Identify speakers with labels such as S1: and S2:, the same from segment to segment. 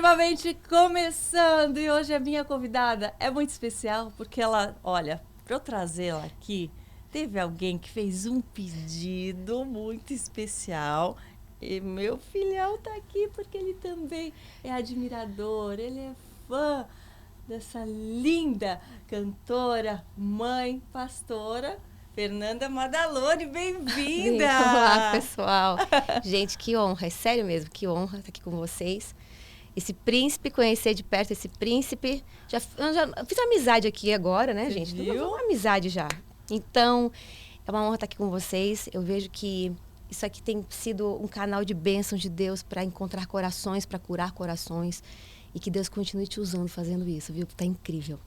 S1: Intimamente começando, e hoje a minha convidada é muito especial porque ela, olha, para eu trazê-la aqui, teve alguém que fez um pedido muito especial e meu filhão tá aqui porque ele também é admirador, ele é fã dessa linda cantora, mãe, pastora, Fernanda Madaloni, bem-vinda!
S2: Olá, pessoal. Gente, que honra, é sério mesmo, que honra estar aqui com vocês. Esse príncipe, conhecer de perto esse príncipe. Já fiz amizade aqui agora, né,
S1: Você
S2: gente?
S1: viu?
S2: Uma amizade já. Então, é uma honra estar aqui com vocês. Eu vejo que isso aqui tem sido um canal de bênçãos de Deus para encontrar corações, para curar corações. E que Deus continue te usando fazendo isso, viu? Tá incrível.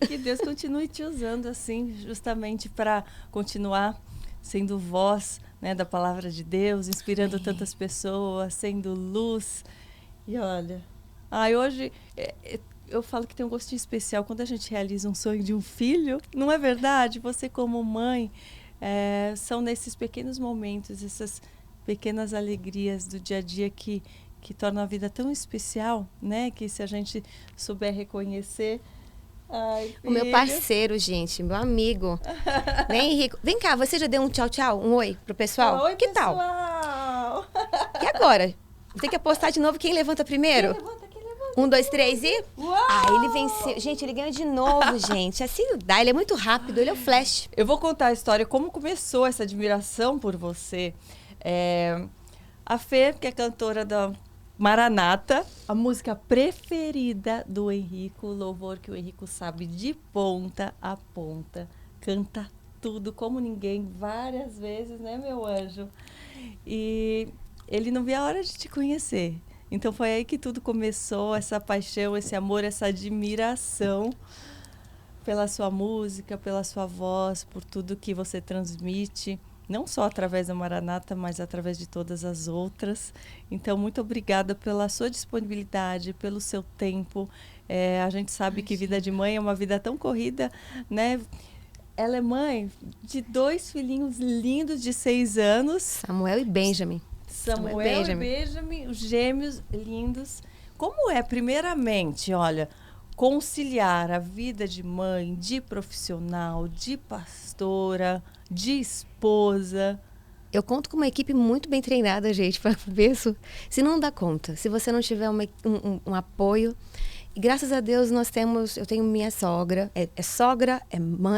S1: Que Deus continue te usando assim, justamente para continuar sendo voz, né, da palavra de Deus, inspirando tantas pessoas, sendo luz. E olha, hoje eu falo que tem um gostinho especial quando a gente realiza um sonho de um filho, não é verdade? Você como mãe, são nesses pequenos momentos, essas pequenas alegrias do dia a dia que tornam a vida tão especial, né? Que se a gente souber reconhecer. Ai,
S2: o meu parceiro, gente, meu amigo. Né, Henrique? Vem cá, você já deu um tchau, tchau, um oi pro pessoal?
S1: Oi,
S2: que
S1: pessoal.
S2: Tal? E agora? Tem que apostar de novo quem levanta primeiro?
S1: Quem levanta?
S2: 1, 2, 3 e...
S1: Uau!
S2: Ele venceu. Gente, ele ganhou de novo, gente. Assim não dá, ele é muito rápido, ele é o Flash.
S1: Eu vou contar a história, como começou essa admiração por você. A Fê, que é cantora da Maranata, a música preferida do Henrico, o louvor que o Henrico sabe de ponta a ponta, canta tudo como ninguém, várias vezes, né, meu anjo? E ele não via a hora de te conhecer. Então foi aí que tudo começou, essa paixão, esse amor, essa admiração pela sua música, pela sua voz, por tudo que você transmite, não só através da Maranata, mas através de todas as outras. Então, muito obrigada pela sua disponibilidade, pelo seu tempo. A gente sabe que vida de mãe é uma vida tão corrida, né? Ela é mãe de 2 filhinhos lindos de 6 anos.
S2: Samuel e Benjamin.
S1: Samuel e Benjamin, os gêmeos lindos. Como é, primeiramente, olha, conciliar a vida de mãe, de profissional, de pastora, de esposa?
S2: Eu conto com uma equipe muito bem treinada, gente, para isso. Se não dá conta, se você não tiver um apoio. E graças a Deus eu tenho minha sogra,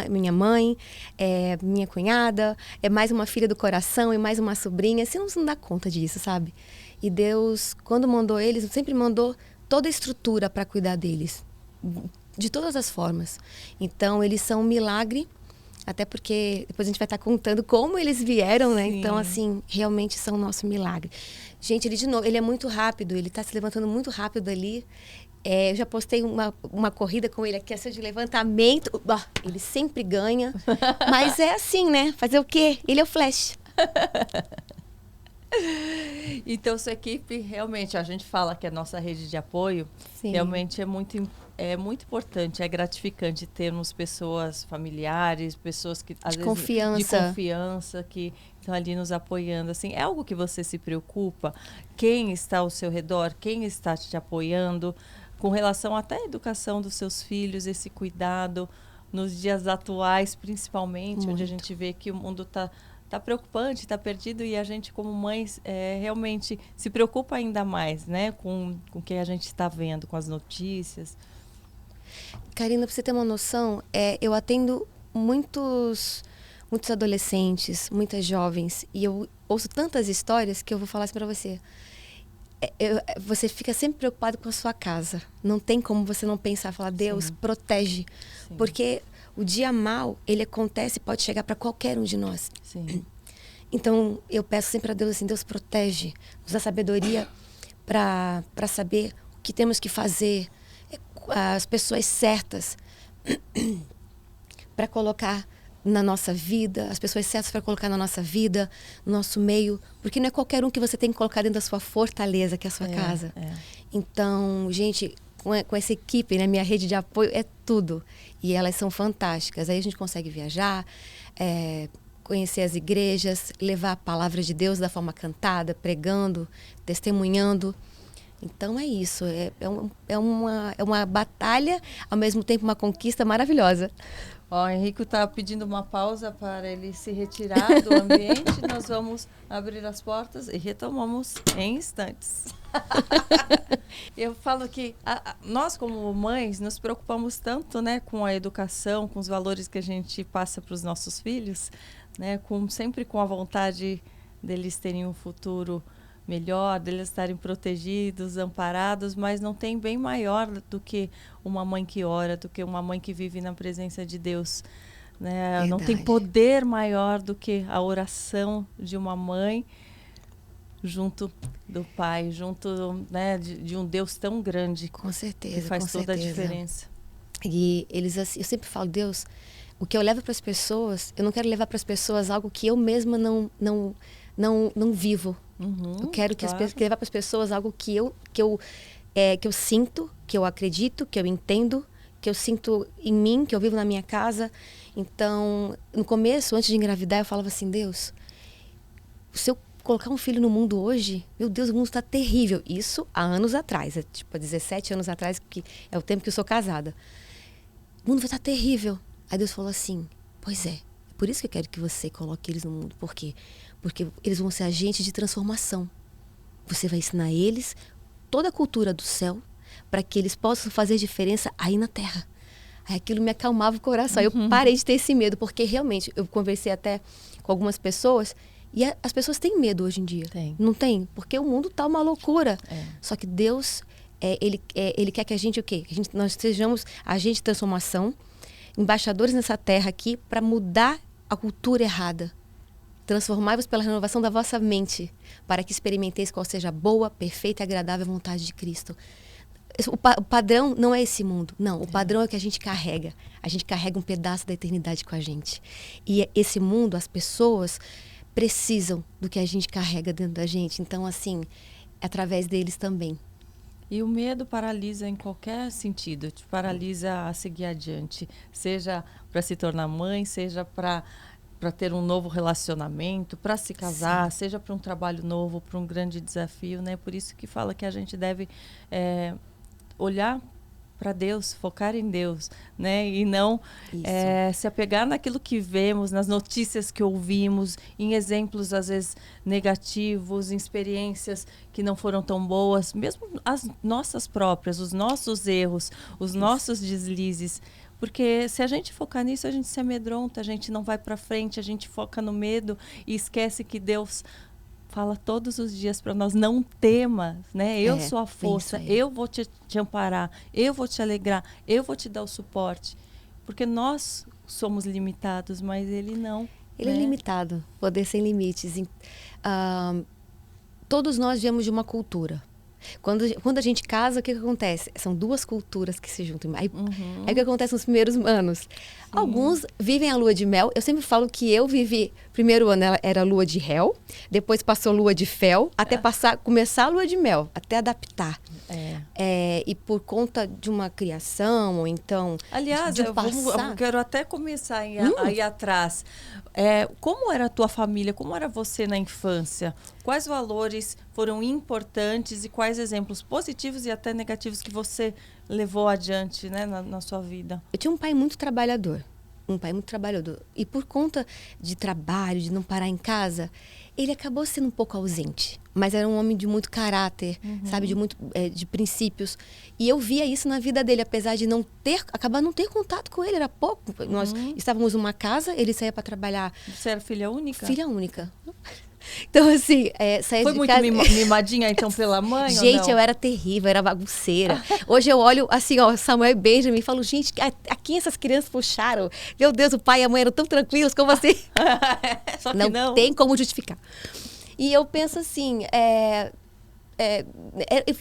S2: minha mãe, é minha cunhada, é mais uma filha do coração e mais uma sobrinha. Você não dá conta disso, sabe? E Deus, quando mandou eles, sempre mandou toda a estrutura para cuidar deles, de todas as formas. Então, eles são um milagre, até porque depois a gente vai estar contando como eles vieram, né?
S1: Sim.
S2: Então, assim, realmente são o nosso milagre. Gente, de novo, ele é muito rápido, ele está se levantando muito rápido ali. Eu já postei uma corrida com ele aqui, assim, de levantamento. Ele sempre ganha. Mas é assim, né? Fazer o quê? Ele é o Flash.
S1: Então, sua equipe, realmente, a gente fala que a nossa rede de apoio,
S2: Sim.
S1: realmente é muito importante, é gratificante termos pessoas familiares, pessoas que às vezes de confiança que estão ali nos apoiando. Assim, é algo que você se preocupa? Quem está ao seu redor, quem está te apoiando, com relação até à educação dos seus filhos, esse cuidado nos dias atuais, principalmente,
S2: muito.
S1: Onde a gente vê que o mundo está preocupante, está perdido, e a gente como mães realmente se preocupa ainda mais, né, com o que a gente está vendo, com as notícias.
S2: Karina, para você ter uma noção, eu atendo muitos adolescentes, muitas jovens, e eu ouço tantas histórias que eu vou falar assim para você. Você fica sempre preocupado com a sua casa. Não tem como você não pensar, falar, Deus,
S1: Sim.
S2: protege.
S1: Sim.
S2: Porque o dia mal, ele acontece, pode chegar para qualquer um de nós.
S1: Sim.
S2: Então, eu peço sempre a Deus, assim, Deus protege, nos dá sabedoria para saber o que temos que fazer, as pessoas certas para colocar na nossa vida, as pessoas certas para colocar na nossa vida, no nosso meio, porque não é qualquer um que você tem que colocar dentro da sua fortaleza, que é a sua casa. Então, gente, com essa equipe, né, minha rede de apoio é tudo. E elas são fantásticas. Aí a gente consegue viajar, conhecer as igrejas, levar a palavra de Deus da forma cantada, pregando, testemunhando. Então é isso, é uma batalha, ao mesmo tempo uma conquista maravilhosa.
S1: Ó, o Henrico está pedindo uma pausa para ele se retirar do ambiente. Nós vamos abrir as portas e retomamos em instantes. Eu falo que nós, como mães, nos preocupamos tanto, né, com a educação, com os valores que a gente passa para os nossos filhos, né, sempre com a vontade deles terem um futuro melhor, deles estarem protegidos, amparados, mas não tem bem maior do que uma mãe que ora, do que uma mãe que vive na presença de Deus, né? Não tem poder maior do que a oração de uma mãe junto do pai, junto, né, de um Deus tão grande.
S2: Com certeza,
S1: que faz
S2: com
S1: toda
S2: certeza.
S1: a diferença.
S2: E eles, assim, eu sempre falo, Deus, o que eu levo para as pessoas, eu não quero levar para as pessoas algo que eu mesma não vivo. Eu quero que levar para as pessoas algo que eu sinto, que eu acredito, que eu entendo, que eu sinto em mim, que eu vivo na minha casa. Então, no começo, antes de engravidar, eu falava assim, Deus, se eu colocar um filho no mundo hoje, meu Deus, o mundo está terrível. Isso há anos atrás, há 17 anos atrás, que é o tempo que eu sou casada. O mundo vai estar terrível. Aí Deus falou assim, pois é por isso que eu quero que você coloque eles no mundo. Por quê? Porque eles vão ser agentes de transformação. Você vai ensinar eles toda a cultura do céu para que eles possam fazer diferença aí na terra. Aí aquilo me acalmava o coração. Eu parei de ter esse medo, porque realmente eu conversei até com algumas pessoas e as pessoas têm medo hoje em dia. Não tem? Porque o mundo está uma loucura. Só que Deus, ele quer que a gente o quê? Que nós sejamos agentes de transformação, embaixadores nessa terra aqui para mudar a cultura errada. Transformai-vos pela renovação da vossa mente, para que experimenteis qual seja a boa, perfeita e agradável vontade de Cristo. O padrão não é esse mundo. Não, o padrão é o que a gente carrega. A gente carrega um pedaço da eternidade com a gente. E esse mundo, as pessoas precisam do que a gente carrega dentro da gente. Então, assim, é através deles também.
S1: E o medo paralisa em qualquer sentido, te paralisa a seguir adiante, seja para se tornar mãe, seja para ter um novo relacionamento, para se casar, Sim. seja para um trabalho novo, para um grande desafio, né? Por isso que fala que a gente deve olhar para Deus, focar em Deus, né? E não se apegar naquilo que vemos, nas notícias que ouvimos, em exemplos às vezes negativos, em experiências que não foram tão boas, mesmo as nossas próprias, os nossos erros, os nossos deslizes. Porque se a gente focar nisso, a gente se amedronta, a gente não vai para frente, a gente foca no medo e esquece que Deus fala todos os dias para nós, não temas, né? Eu sou a força, eu vou te amparar, eu vou te alegrar, eu vou te dar o suporte. Porque nós somos limitados, mas Ele não.
S2: Ele é limitado, poder sem limites. Todos nós viemos de uma cultura. Quando a gente casa, o que acontece? São duas culturas que se juntam. Aí o que acontece nos primeiros anos? Sim. Alguns vivem a lua de mel. Eu sempre falo que eu vivi... Primeiro ano era lua de Hel, depois passou lua de Fel, até começar a lua de mel, até adaptar. E por conta de uma criação, ou então...
S1: Aliás, eu quero até começar a ir atrás. Como era a tua família? Como era você na infância? Quais valores foram importantes e quais exemplos positivos e até negativos que você levou adiante, né, na sua vida?
S2: Eu tinha um pai muito trabalhador. E por conta de trabalho, de não parar em casa, ele acabou sendo um pouco ausente. Mas era um homem de muito caráter, sabe? De princípios. E eu via isso na vida dele, apesar de acabar não ter contato com ele, era pouco. Nós estávamos numa casa, ele saía para trabalhar.
S1: Você era filha única?
S2: Filha única. Então, assim, saía
S1: Foi
S2: de
S1: muito
S2: casa...
S1: mimadinha, então, pela mãe?
S2: Gente, eu era terrível, eu era bagunceira. Hoje eu olho, assim, Samuel e Benjamin e falo, gente, a quem essas crianças puxaram? Meu Deus, o pai e a mãe eram tão tranquilos, como assim?
S1: Só que não
S2: tem como justificar. E eu penso assim,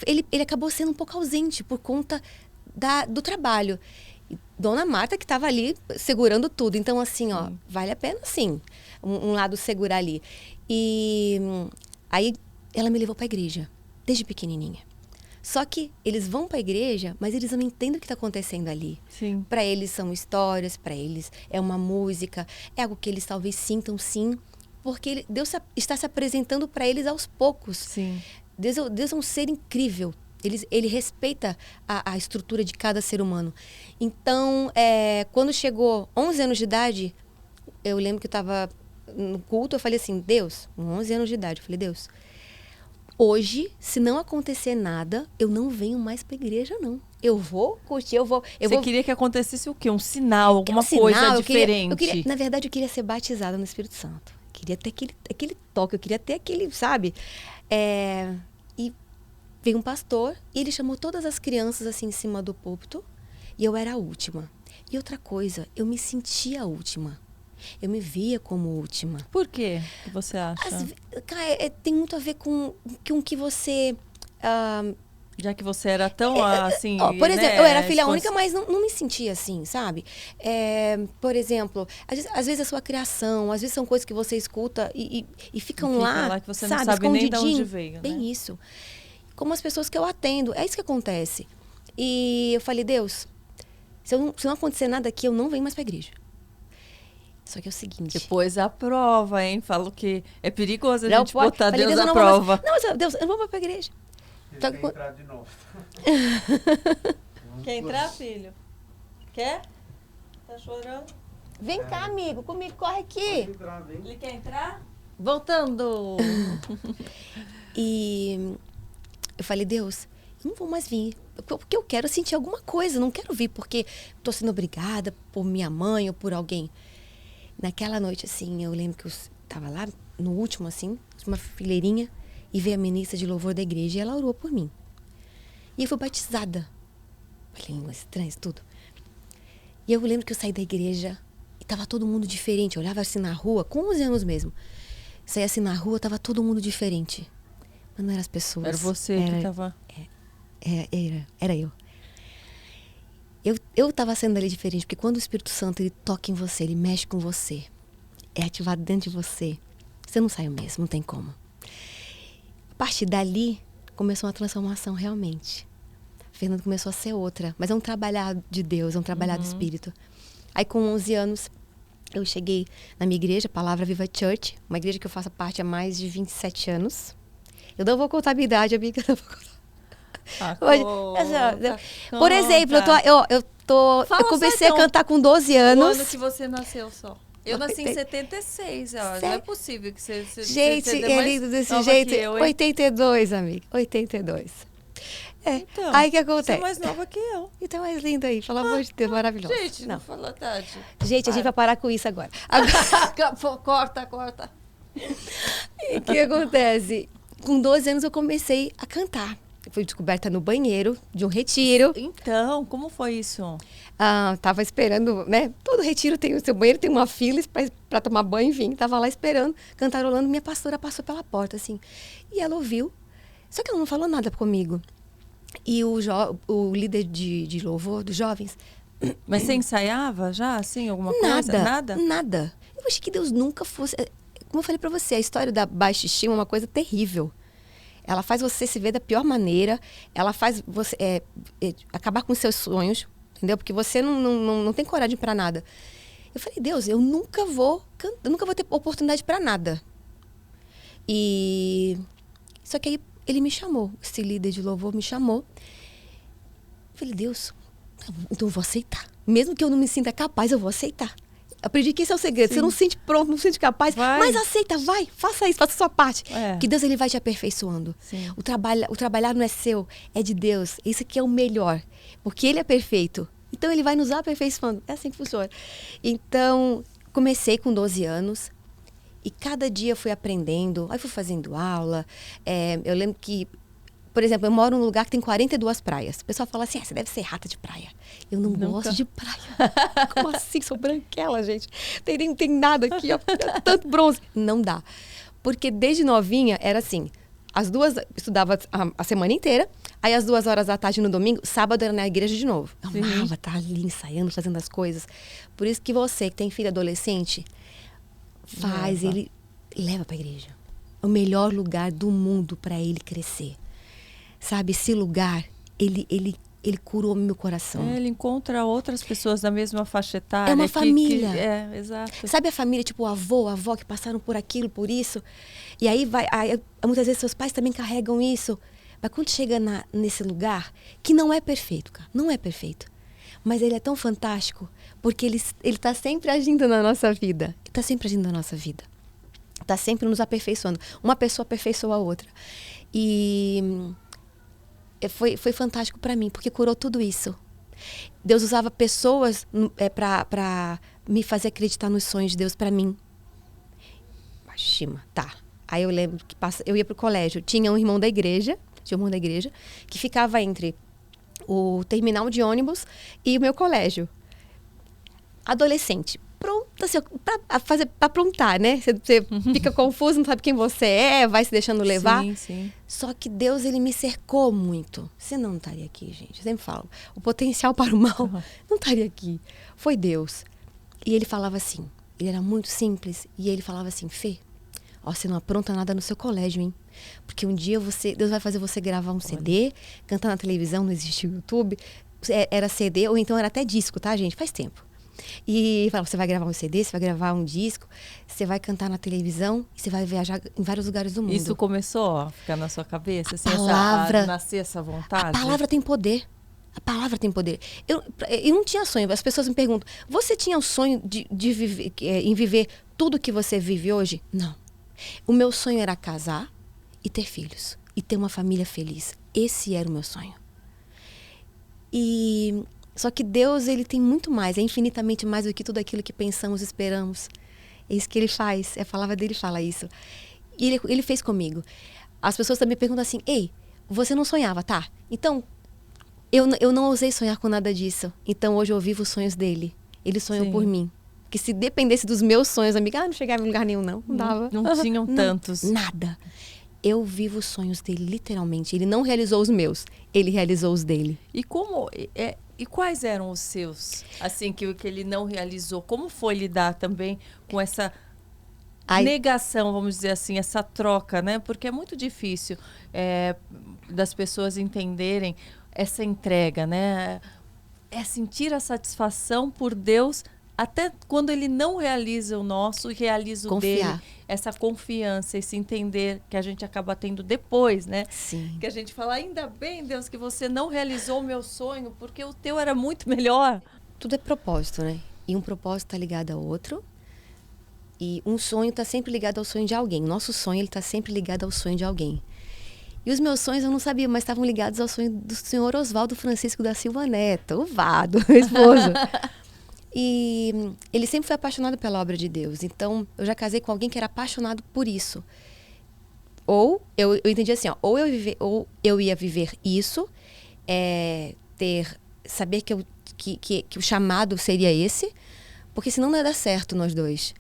S2: ele acabou sendo um pouco ausente por conta do trabalho. E Dona Marta que estava ali segurando tudo. Então, assim, vale a pena, sim, um lado segurar ali. E aí ela me levou para a igreja, desde pequenininha. Só que eles vão para a igreja, mas eles não entendem o que está acontecendo ali. Para eles são histórias, para eles é uma música, é algo que eles talvez sintam, sim, porque Deus está se apresentando para eles aos poucos.
S1: Sim.
S2: Deus é um ser incrível. Ele respeita a estrutura de cada ser humano. Então, quando chegou 11 anos de idade, eu lembro que eu estava no culto, eu falei assim, Deus, com 11 anos de idade, eu falei, Deus, hoje, se não acontecer nada, eu não venho mais para a igreja, não. Eu vou curtir,
S1: Você queria que acontecesse o quê? Um sinal, alguma coisa diferente?
S2: Na verdade, eu queria ser batizada no Espírito Santo. Queria ter aquele toque, eu queria ter aquele, sabe? E veio um pastor e ele chamou todas as crianças assim em cima do púlpito e eu era a última. E outra coisa, eu me sentia a última. Eu me via como última.
S1: Por quê? O que você acha?
S2: Cara, tem muito a ver com que você...
S1: Já que você era tão assim...
S2: por exemplo,
S1: né,
S2: eu era filha única, mas não me sentia assim, sabe? Por exemplo, às vezes a sua criação, às vezes são coisas que você escuta e ficam lá,
S1: que você
S2: sabe,
S1: não sabe nem de onde veio,
S2: bem
S1: né?
S2: isso. Como as pessoas que eu atendo, é isso que acontece. E eu falei, Deus, se não acontecer nada aqui, eu não venho mais pra igreja. Só que é o seguinte...
S1: Depois a prova, hein? Falo que é perigoso a
S2: não
S1: gente
S2: pode.
S1: botar
S2: Falei,
S1: Deus à prova.
S2: Não, Deus, eu não vou mais pra igreja.
S3: Ele quer entrar de novo.
S1: Quer entrar, filho? Quer? Tá chorando?
S2: Vem cá, amigo, comigo, corre aqui.
S3: Pode entrar, vem.
S1: Ele quer entrar? Voltando!
S2: E eu falei, Deus, eu não vou mais vir. Porque eu quero sentir alguma coisa, não quero vir porque estou sendo obrigada por minha mãe ou por alguém. Naquela noite, assim, eu lembro que eu estava lá, no último, assim, uma fileirinha, e veio a ministra de louvor da igreja e ela orou por mim. E eu fui batizada. Falei, línguas estranhas, tudo. E eu lembro que eu saí da igreja e tava todo mundo diferente. Eu olhava assim na rua, com 11 anos mesmo. Saía assim na rua, tava todo mundo diferente. Mas não eram as pessoas.
S1: Era você que tava...
S2: Era eu. Eu tava sendo ali diferente, porque quando o Espírito Santo ele toca em você, ele mexe com você, é ativado dentro de você, você não sai o mesmo, não tem como. A partir dali, começou uma transformação realmente. A Fernanda começou a ser outra, mas é um trabalhar de Deus, é um trabalhar do Espírito. Aí com 11 anos, eu cheguei na minha igreja, Palavra Viva Church, uma igreja que eu faço parte há mais de 27 anos. Eu não vou contar a minha idade, amiga, eu não vou contar. Por exemplo, eu comecei a cantar com 12 anos.
S1: O ano que você nasceu só. Eu nasci em 76, ó. Não é possível que você
S2: gente, é lindo desse jeito. 82, amiga. 82.
S1: Então,
S2: aí que acontece?
S1: Você é mais nova que eu.
S2: Então é lindo aí, pelo amor de Deus, maravilhoso.
S1: Gente, não fala tarde.
S2: Gente, a gente vai parar com isso agora.
S1: Corta.
S2: E o que acontece? Com 12 anos eu comecei a cantar. Eu fui descoberta no banheiro de um retiro.
S1: Então, como foi isso?
S2: Tava esperando, né? Todo retiro tem o seu banheiro, tem uma fila para tomar banho, enfim. Tava lá esperando, cantarolando. Minha pastora passou pela porta, assim. E ela ouviu. Só que ela não falou nada comigo. E o líder de louvor dos jovens...
S1: Mas você ensaiava já, assim, alguma coisa?
S2: Nada. Eu achei que Deus nunca fosse... Como eu falei para você, a história da baixa estima é uma coisa terrível. Ela faz você se ver da pior maneira. Ela faz você acabar com seus sonhos, entendeu? Porque você não tem coragem para nada. Eu falei, Deus, eu nunca vou ter oportunidade para nada. Só que aí ele me chamou, esse líder de louvor me chamou. Eu falei, Deus, então eu vou aceitar. Mesmo que eu não me sinta capaz, eu vou aceitar. Aprendi que esse é o segredo. Sim. Você não se sente pronto, não se sente capaz, mas aceita, vai, faça isso, faça a sua parte. Que Deus ele vai te aperfeiçoando.
S1: Sim.
S2: O trabalhar não é seu, é de Deus. Isso aqui é o melhor, porque Ele é perfeito. Então Ele vai nos aperfeiçoando. É assim que funciona. Então, comecei com 12 anos e cada dia fui aprendendo. Aí fui fazendo aula. Eu lembro que, por exemplo, eu moro num lugar que tem 42 praias. O pessoal fala assim, você deve ser rata de praia. Eu não gosto de praia. Como assim? Sou branquela, gente. Não tem nada aqui, ó. Tanto bronze. Não dá. Porque desde novinha era assim. As duas, estudava a semana inteira. Aí às 2 horas da tarde no domingo, sábado era na igreja de novo. Eu amava estar ali ensaiando, fazendo as coisas. Por isso que você que tem filho adolescente, ele leva pra igreja. O melhor lugar do mundo para ele crescer. Sabe, esse lugar, ele curou meu coração.
S1: Ele encontra outras pessoas da mesma faixa etária.
S2: É uma família.
S1: Exato.
S2: Sabe a família, tipo o avô, a avó que passaram por aquilo, por isso? E aí muitas vezes seus pais também carregam isso. Mas quando chega nesse lugar, que não é perfeito, cara, não é perfeito. Mas ele é tão fantástico, porque ele tá sempre agindo na nossa vida. Ele tá sempre agindo na nossa vida. Tá sempre nos aperfeiçoando. Uma pessoa aperfeiçoa a outra. E foi fantástico para mim, porque curou tudo isso. Deus usava pessoas para me fazer acreditar nos sonhos de Deus para mim. Shima, tá. Aí eu lembro que eu ia pro colégio. Tinha um irmão da igreja, que ficava entre o terminal de ônibus e o meu colégio. Adolescente. Pronto, assim, pra aprontar, né? Você fica confuso, não sabe quem você é, vai se deixando levar.
S1: Sim, sim.
S2: Só que Deus, ele me cercou muito. Você não estaria aqui, gente. Eu sempre falo, o potencial para o mal não estaria aqui. Foi Deus. E ele falava assim, ele era muito simples, e ele falava assim, Fê, você não apronta nada no seu colégio, hein? Porque um dia Deus vai fazer você gravar um CD, cantar na televisão, não existia o YouTube, era CD, ou então era até disco, tá, gente? Faz tempo. E fala, você vai gravar um CD, você vai gravar um disco, você vai cantar na televisão e você vai viajar em vários lugares do mundo.
S1: Isso começou a ficar na sua cabeça? Assim,
S2: a
S1: nascer essa vontade?
S2: A palavra tem poder. A palavra tem poder. Eu não tinha sonho. As pessoas me perguntam, você tinha o sonho de viver, em viver tudo que você vive hoje? Não. O meu sonho era casar e ter filhos. E ter uma família feliz. Esse era o meu sonho. Só que Deus, ele tem muito mais, é infinitamente mais do que tudo aquilo que pensamos e esperamos. É isso que ele faz, a palavra dele fala isso. E ele fez comigo. As pessoas também perguntam assim, ei, você não sonhava, tá? Então, eu não ousei sonhar com nada disso. Então, hoje eu vivo os sonhos dele. Ele sonhou por mim. Porque se dependesse dos meus sonhos, amiga, não chegava em lugar nenhum, não dava.
S1: Não tinham tantos.
S2: Nada. Eu vivo os sonhos dele, literalmente. Ele não realizou os meus, ele realizou os dele.
S1: E quais eram os seus, assim, que ele não realizou? Como foi lidar também com essa negação, vamos dizer assim, essa troca, né? Porque é muito difícil das pessoas entenderem essa entrega, né? É sentir a satisfação por Deus, até quando ele não realiza o nosso e realiza o dele. Essa confiança, esse entender que a gente acaba tendo depois, né?
S2: Sim.
S1: Que a gente fala, ainda bem, Deus, que você não realizou o meu sonho, porque o teu era muito melhor.
S2: Tudo é propósito, né? E um propósito está ligado ao outro. E um sonho está sempre ligado ao sonho de alguém. O nosso sonho, ele está sempre ligado ao sonho de alguém. E os meus sonhos eu não sabia, mas estavam ligados ao sonho do senhor Oswaldo Francisco da Silva Neto, o Vado, meu esposo. E ele sempre foi apaixonado pela obra de Deus. Então, eu já casei com alguém que era apaixonado por isso. Ou, eu entendi assim, ó, ou eu ia viver isso, saber que o chamado seria esse, porque senão não ia dar certo nós dois.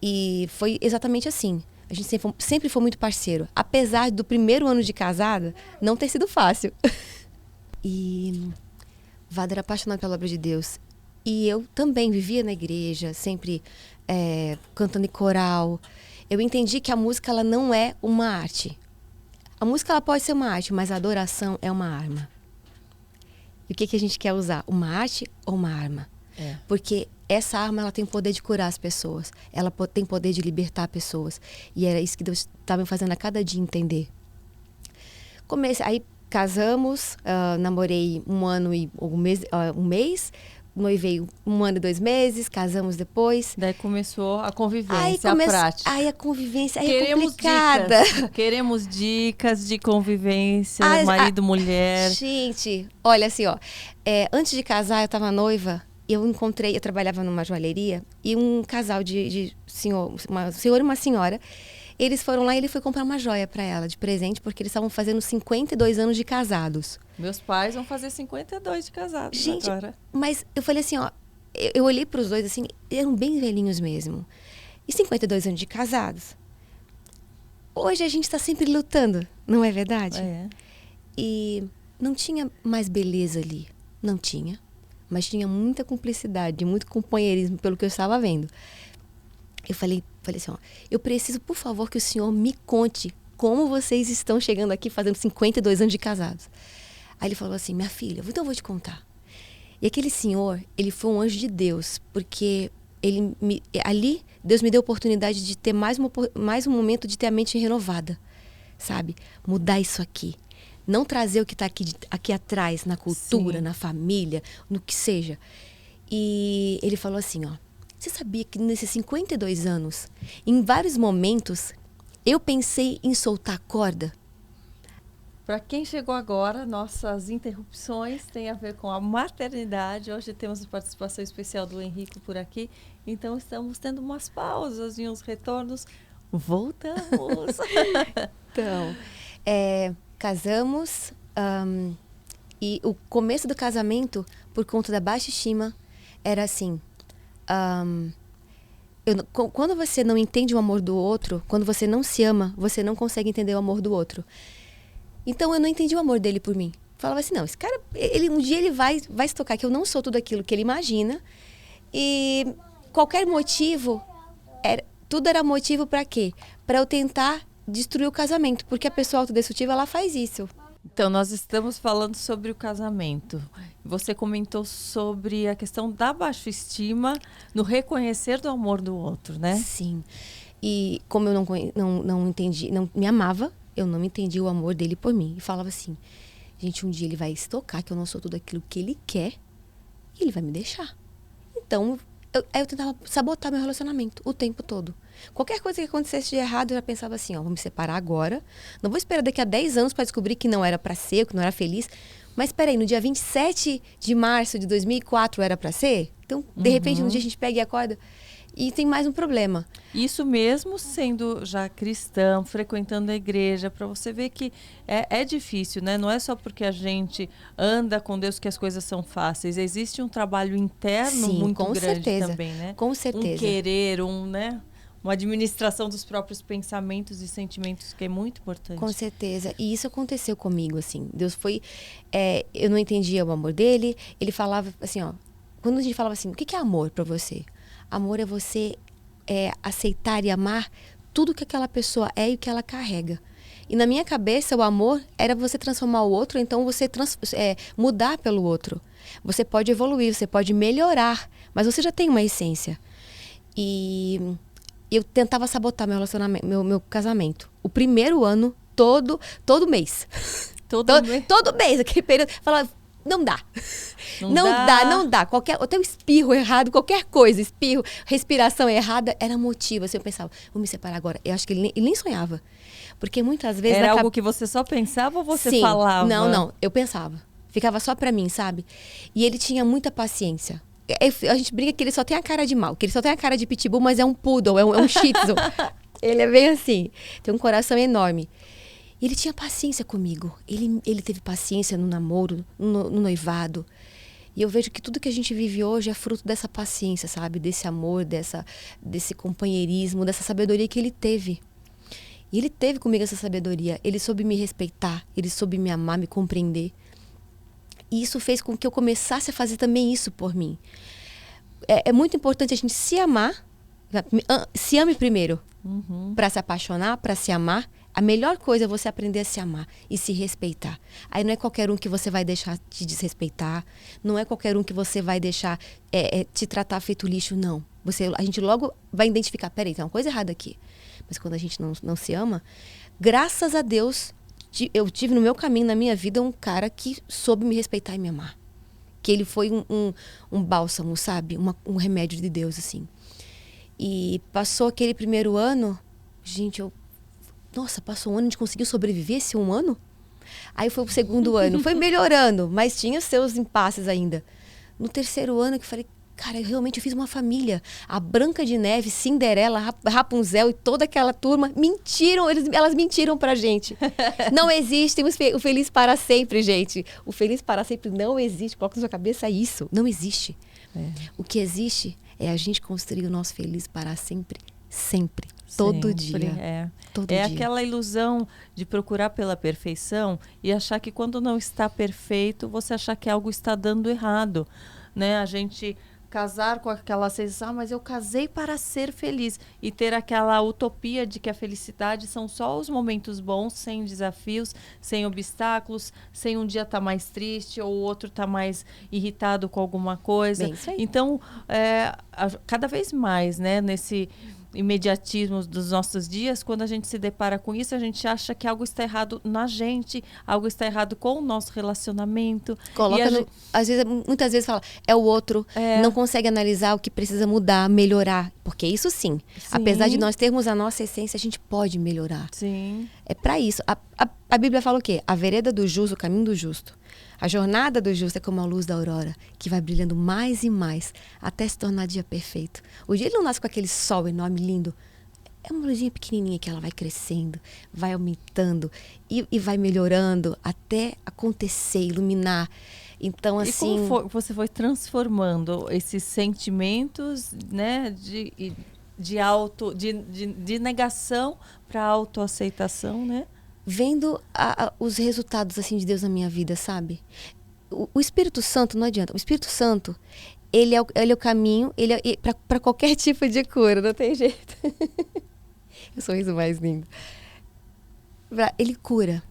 S2: E foi exatamente assim. A gente sempre foi muito parceiro. Apesar do primeiro ano de casada não ter sido fácil. E Vado era apaixonado pela obra de Deus. E eu também vivia na igreja, sempre cantando em coral. Eu entendi que a música, ela não é uma arte. A música, ela pode ser uma arte, mas a adoração é uma arma. E o que a gente quer usar? Uma arte ou uma arma? Porque essa arma, ela tem o poder de curar as pessoas. Ela tem poder de libertar pessoas. E era isso que Deus estava me fazendo a cada dia entender. Aí casamos, namorei um ano e um mês. Noivei 1 ano e 2 meses, casamos depois.
S1: Daí começou a convivência, a prática.
S2: Aí a convivência é complicada.
S1: Queremos dicas de convivência, marido, mulher.
S2: Gente, olha assim, ó. Antes de casar, eu estava noiva. Eu trabalhava numa joalheria. E um casal de senhor, uma senhora e uma senhora, eles foram lá e ele foi comprar uma joia para ela de presente, porque eles estavam fazendo 52 anos de casados.
S1: Meus pais vão fazer 52 de casados. Gente, agora.
S2: Mas eu falei assim, ó, eu olhei para os dois assim, eram bem velhinhos mesmo. E 52 anos de casados. Hoje a gente está sempre lutando, não é verdade? E não tinha mais beleza ali, não tinha. Mas tinha muita cumplicidade, muito companheirismo, pelo que eu estava vendo. Eu falei assim, ó, eu preciso, por favor, que o senhor me conte como vocês estão chegando aqui fazendo 52 anos de casados. Aí ele falou assim, minha filha, então eu vou te contar. E aquele senhor, ele foi um anjo de Deus, porque ali Deus me deu a oportunidade de ter mais um momento de ter a mente renovada, sabe? Mudar isso aqui. Não trazer o que está aqui atrás, na cultura,
S1: Sim.
S2: na família, no que seja. E ele falou assim, ó, você sabia que nesses 52 anos, em vários momentos, eu pensei em soltar a corda?
S1: Para quem chegou agora, nossas interrupções têm a ver com a maternidade. Hoje temos participação especial do Henrico por aqui. Então, estamos tendo umas pausas e uns retornos. Voltamos!
S2: Então, casamos e o começo do casamento, por conta da baixa estima, era assim... quando você não entende o amor do outro, quando você não se ama, você não consegue entender o amor do outro. Então, eu não entendi o amor dele por mim. Falava assim, não, esse cara, um dia ele vai se tocar que eu não sou tudo aquilo que ele imagina. E qualquer motivo, tudo era motivo para quê? Para eu tentar destruir o casamento. Porque a pessoa autodestrutiva, ela faz isso.
S1: Então, nós estamos falando sobre o casamento. Você comentou sobre a questão da baixa estima no reconhecer do amor do outro, né?
S2: Sim. E como eu não entendi, não me amava, eu não entendi o amor dele por mim. E falava assim, gente, um dia ele vai se tocar que eu não sou tudo aquilo que ele quer e ele vai me deixar. Então, eu tentava sabotar meu relacionamento o tempo todo. Qualquer coisa que acontecesse de errado, eu já pensava assim, ó, vou me separar agora. Não vou esperar daqui a 10 anos para descobrir que não era para ser, que não era feliz. Mas espera aí, no dia 27 de março de 2004 era para ser? Então, de repente, um dia a gente pega e acorda. E tem mais um problema.
S1: Isso mesmo sendo já cristão, frequentando a igreja, para você ver que é difícil, né? Não é só porque a gente anda com Deus que as coisas são fáceis. Existe um trabalho interno
S2: Sim,
S1: muito
S2: com
S1: grande
S2: certeza,
S1: também, né?
S2: Com certeza.
S1: Um querer, né? Uma administração dos próprios pensamentos e sentimentos que é muito importante.
S2: Com certeza. E isso aconteceu comigo, assim. Deus foi... eu não entendia o amor dele. Ele falava assim, ó... Quando a gente falava assim, o que é amor para você? Amor é você aceitar e amar tudo que aquela pessoa é e o que ela carrega. E na minha cabeça, o amor era você transformar o outro, então você mudar pelo outro. Você pode evoluir, você pode melhorar, mas você já tem uma essência. E eu tentava sabotar meu relacionamento, meu casamento. O primeiro ano, todo mês. Todo mês, aquele período. Falava, não dá. Não dá. Até um espirro errado, qualquer coisa, espirro, respiração errada, era motivo. Assim, eu pensava, vou me separar agora. Eu acho que ele nem sonhava. Porque muitas vezes...
S1: Era algo que você só pensava ou você falava?
S2: Não, eu pensava. Ficava só pra mim, sabe? E ele tinha muita paciência. A gente briga que ele só tem a cara de mal, que ele só tem a cara de pitbull, mas é um poodle, é um shih tzu. Ele é bem assim, tem um coração enorme. E ele tinha paciência comigo. Ele teve paciência no namoro, no noivado. E eu vejo que tudo que a gente vive hoje é fruto dessa paciência, sabe? Desse amor, desse companheirismo, dessa sabedoria que ele teve. E ele teve comigo essa sabedoria. Ele soube me respeitar, ele soube me amar, me compreender. E isso fez com que eu começasse a fazer também isso por mim. É muito importante a gente se amar. Se ame primeiro. Para se apaixonar, para se amar. A melhor coisa é você aprender a se amar e se respeitar. Aí não é qualquer um que você vai deixar te desrespeitar. Não é qualquer um que você vai deixar te tratar feito lixo, não. A gente logo vai identificar, peraí, tem uma coisa errada aqui. Mas quando a gente não se ama, graças a Deus, eu tive no meu caminho, na minha vida, um cara que soube me respeitar e me amar. Que ele foi um bálsamo, sabe? Um remédio de Deus, assim. E passou aquele primeiro ano, gente, nossa, passou um ano, a gente conseguiu sobreviver esse um ano? Aí foi o segundo ano, foi melhorando, mas tinha os seus impasses ainda. No terceiro ano que eu falei, cara, eu fiz uma família. A Branca de Neve, Cinderela, Rapunzel e toda aquela turma mentiram, elas mentiram pra gente. Não existe o feliz para sempre, gente. O feliz para sempre não existe. Coloca na sua cabeça isso, não existe. O que existe é a gente construir o nosso feliz para sempre, sempre. Todo dia. Todo dia.
S1: Aquela ilusão de procurar pela perfeição e achar que quando não está perfeito, você achar que algo está dando errado, né? A gente casar com aquela sensação, mas eu casei para ser feliz e ter aquela utopia de que a felicidade são só os momentos bons, sem desafios, sem obstáculos, sem um dia estar mais triste ou o outro estar mais irritado com alguma coisa.
S2: Bem, isso aí.
S1: Então, cada vez mais, né, imediatismo dos nossos dias, quando a gente se depara com isso, a gente acha que algo está errado na gente, algo está errado com o nosso relacionamento.
S2: Coloca às vezes, muitas vezes fala, é o outro, não consegue analisar o que precisa mudar, melhorar. Porque isso sim, apesar de nós termos a nossa essência, a gente pode melhorar.
S1: Sim.
S2: É para isso. A Bíblia fala o quê? A vereda do justo, o caminho do justo. A jornada do justo é como a luz da aurora, que vai brilhando mais e mais, até se tornar dia perfeito. O dia ele não nasce com aquele sol enorme, lindo. É uma luzinha pequenininha que ela vai crescendo, vai aumentando e vai melhorando até acontecer, iluminar. Então, assim...
S1: E como você foi transformando esses sentimentos, né, de negação para autoaceitação, né?
S2: Vendo os resultados assim de Deus na minha vida, sabe? O Espírito Santo, não adianta. O Espírito Santo, ele é o caminho, ele é para qualquer tipo de cura, não tem jeito. O sorriso mais lindo. Ele cura.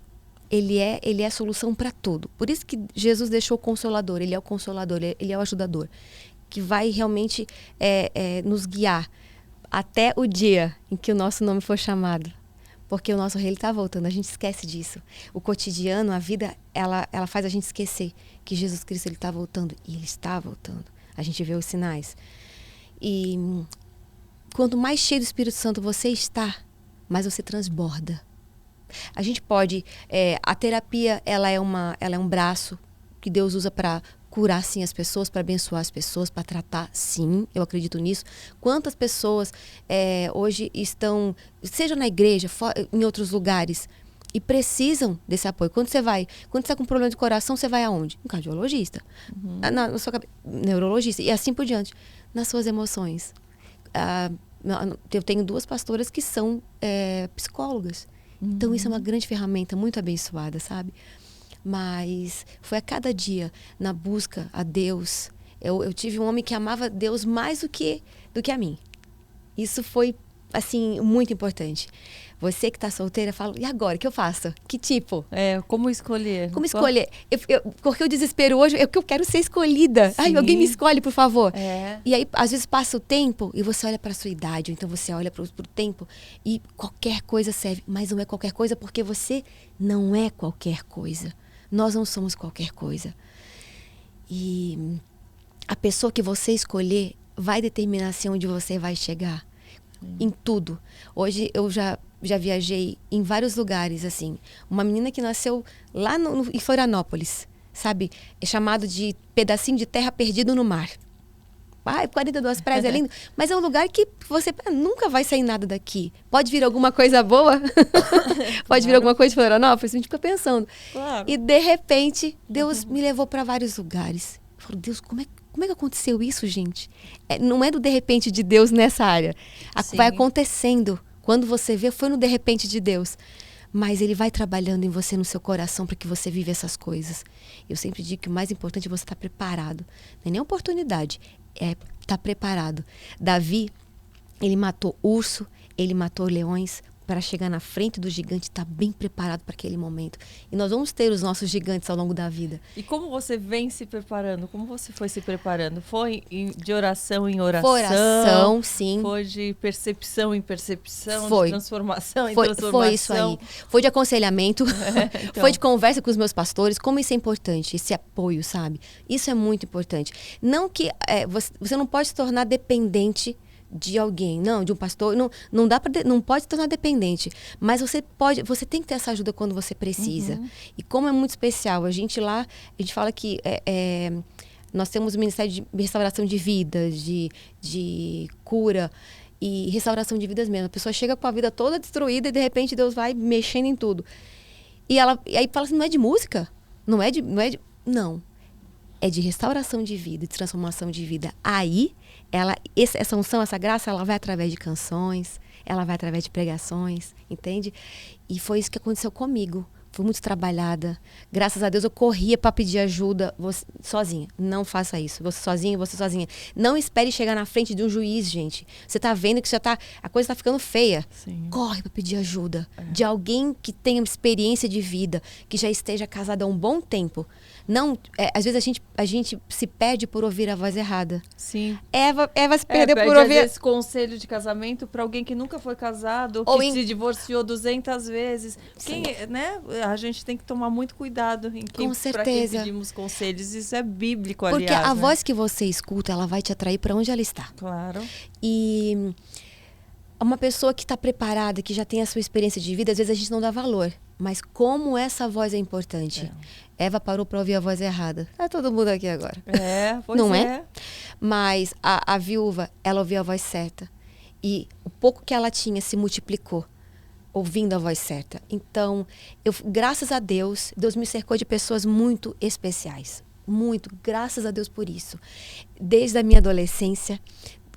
S2: Ele é a solução para tudo. Por isso que Jesus deixou o Consolador. Ele é o Consolador, ele é o ajudador. Que vai realmente nos guiar até o dia em que o nosso nome for chamado. Porque o nosso rei está voltando, a gente esquece disso. O cotidiano, a vida, ela faz a gente esquecer que Jesus Cristo está voltando. E ele está voltando. A gente vê os sinais. E quanto mais cheio do Espírito Santo você está, mais você transborda. A gente pode... a terapia, ela é um braço que Deus usa para curar, sim, as pessoas, para abençoar as pessoas, para tratar, sim, eu acredito nisso. Quantas pessoas hoje estão, seja na igreja, em outros lugares, e precisam desse apoio. Quando você está com problema de coração, você vai aonde? Um cardiologista, na sua neurologista, e assim por diante. Nas suas emoções. Eu tenho 2 pastoras que são psicólogas. Então, isso é uma grande ferramenta, muito abençoada, sabe? Mas foi a cada dia, na busca a Deus. Eu tive um homem que amava Deus mais do que a mim. Isso foi, assim, muito importante. Você que está solteira, fala, e agora, o que eu faço? Que tipo?
S1: Como escolher?
S2: Como escolher? Porque o desespero hoje é que eu quero ser escolhida. Sim. Ai, alguém me escolhe, por favor. E aí, às vezes, passa o tempo e você olha para a sua idade, ou então você olha para o tempo e qualquer coisa serve. Mas não é qualquer coisa porque você não é qualquer coisa. Nós não somos qualquer coisa. E a pessoa que você escolher vai determinar assim onde você vai chegar. Em tudo. Hoje eu já viajei em vários lugares, assim. Uma menina que nasceu lá em Florianópolis, sabe? É chamado de pedacinho de terra perdido no mar. 42 praias é lindo, mas é um lugar que você nunca vai sair nada daqui. Pode vir alguma coisa boa? Pode vir alguma coisa de Florianópolis? A gente fica pensando.
S1: Claro.
S2: E, de repente, Deus me levou para vários lugares. Eu falo, Deus, como é que aconteceu isso, gente? Não é do de repente de Deus nessa área. Vai acontecendo. Quando você vê, foi no de repente de Deus. Mas ele vai trabalhando em você, no seu coração, para que você viva essas coisas. Eu sempre digo que o mais importante é você estar preparado. Não é nem oportunidade, é estar preparado. Davi, ele matou urso, ele matou leões, para chegar na frente do gigante, estar bem preparado para aquele momento. E nós vamos ter os nossos gigantes ao longo da vida.
S1: E como você vem se preparando? Como você foi se preparando? Foi de oração em oração?
S2: Oração, sim.
S1: Foi de percepção em percepção?
S2: Foi.
S1: De transformação em transformação?
S2: Foi isso aí. Foi de aconselhamento,
S1: Então.
S2: Foi de conversa com os meus pastores. Como isso é importante, esse apoio, sabe? Isso é muito importante. Não que você não pode se tornar dependente de alguém, não, de um pastor, não pode se tornar dependente, mas você tem que ter essa ajuda quando você precisa. E como é muito especial, a gente fala que nós temos o Ministério de Restauração de Vidas, de cura e restauração de vidas mesmo. A pessoa chega com a vida toda destruída e de repente Deus vai mexendo em tudo. E aí fala assim, não é de música? Não. É de restauração de vida, de transformação de vida. Aí, essa unção, essa graça, ela vai através de canções, ela vai através de pregações, entende? E foi isso que aconteceu comigo. fui muito trabalhada. Graças a Deus eu corria para pedir ajuda sozinha. Não faça isso. Você sozinha. Não espere chegar na frente de um juiz, gente. Você tá vendo que a coisa tá ficando feia.
S1: Sim.
S2: Corre para pedir ajuda de alguém que tenha experiência de vida, que já esteja casado há um bom tempo. Não, às vezes a gente se perde por ouvir a voz errada.
S1: Sim.
S2: Eva se perdeu por
S1: pede,
S2: ouvir...
S1: às vezes, conselho de casamento para alguém que nunca foi casado,
S2: Ou
S1: que se divorciou 200 vezes. Né? A gente tem que tomar muito cuidado em quem,
S2: Com
S1: para quem
S2: certeza.
S1: pedimos conselhos. Isso é bíblico,
S2: Porque
S1: aliás.
S2: a
S1: né?
S2: voz que você escuta, ela vai te atrair para onde ela está.
S1: Claro.
S2: E uma pessoa que está preparada, que já tem a sua experiência de vida, às vezes a gente não dá valor. Mas como essa voz é importante. Eva parou para ouvir a voz errada. Tá todo mundo aqui agora.
S1: Pois
S2: não é? Mas a viúva, ela ouviu a voz certa. E o pouco que ela tinha se multiplicou, ouvindo a voz certa. Então, graças a Deus, Deus me cercou de pessoas muito especiais. Muito, graças a Deus por isso. Desde a minha adolescência,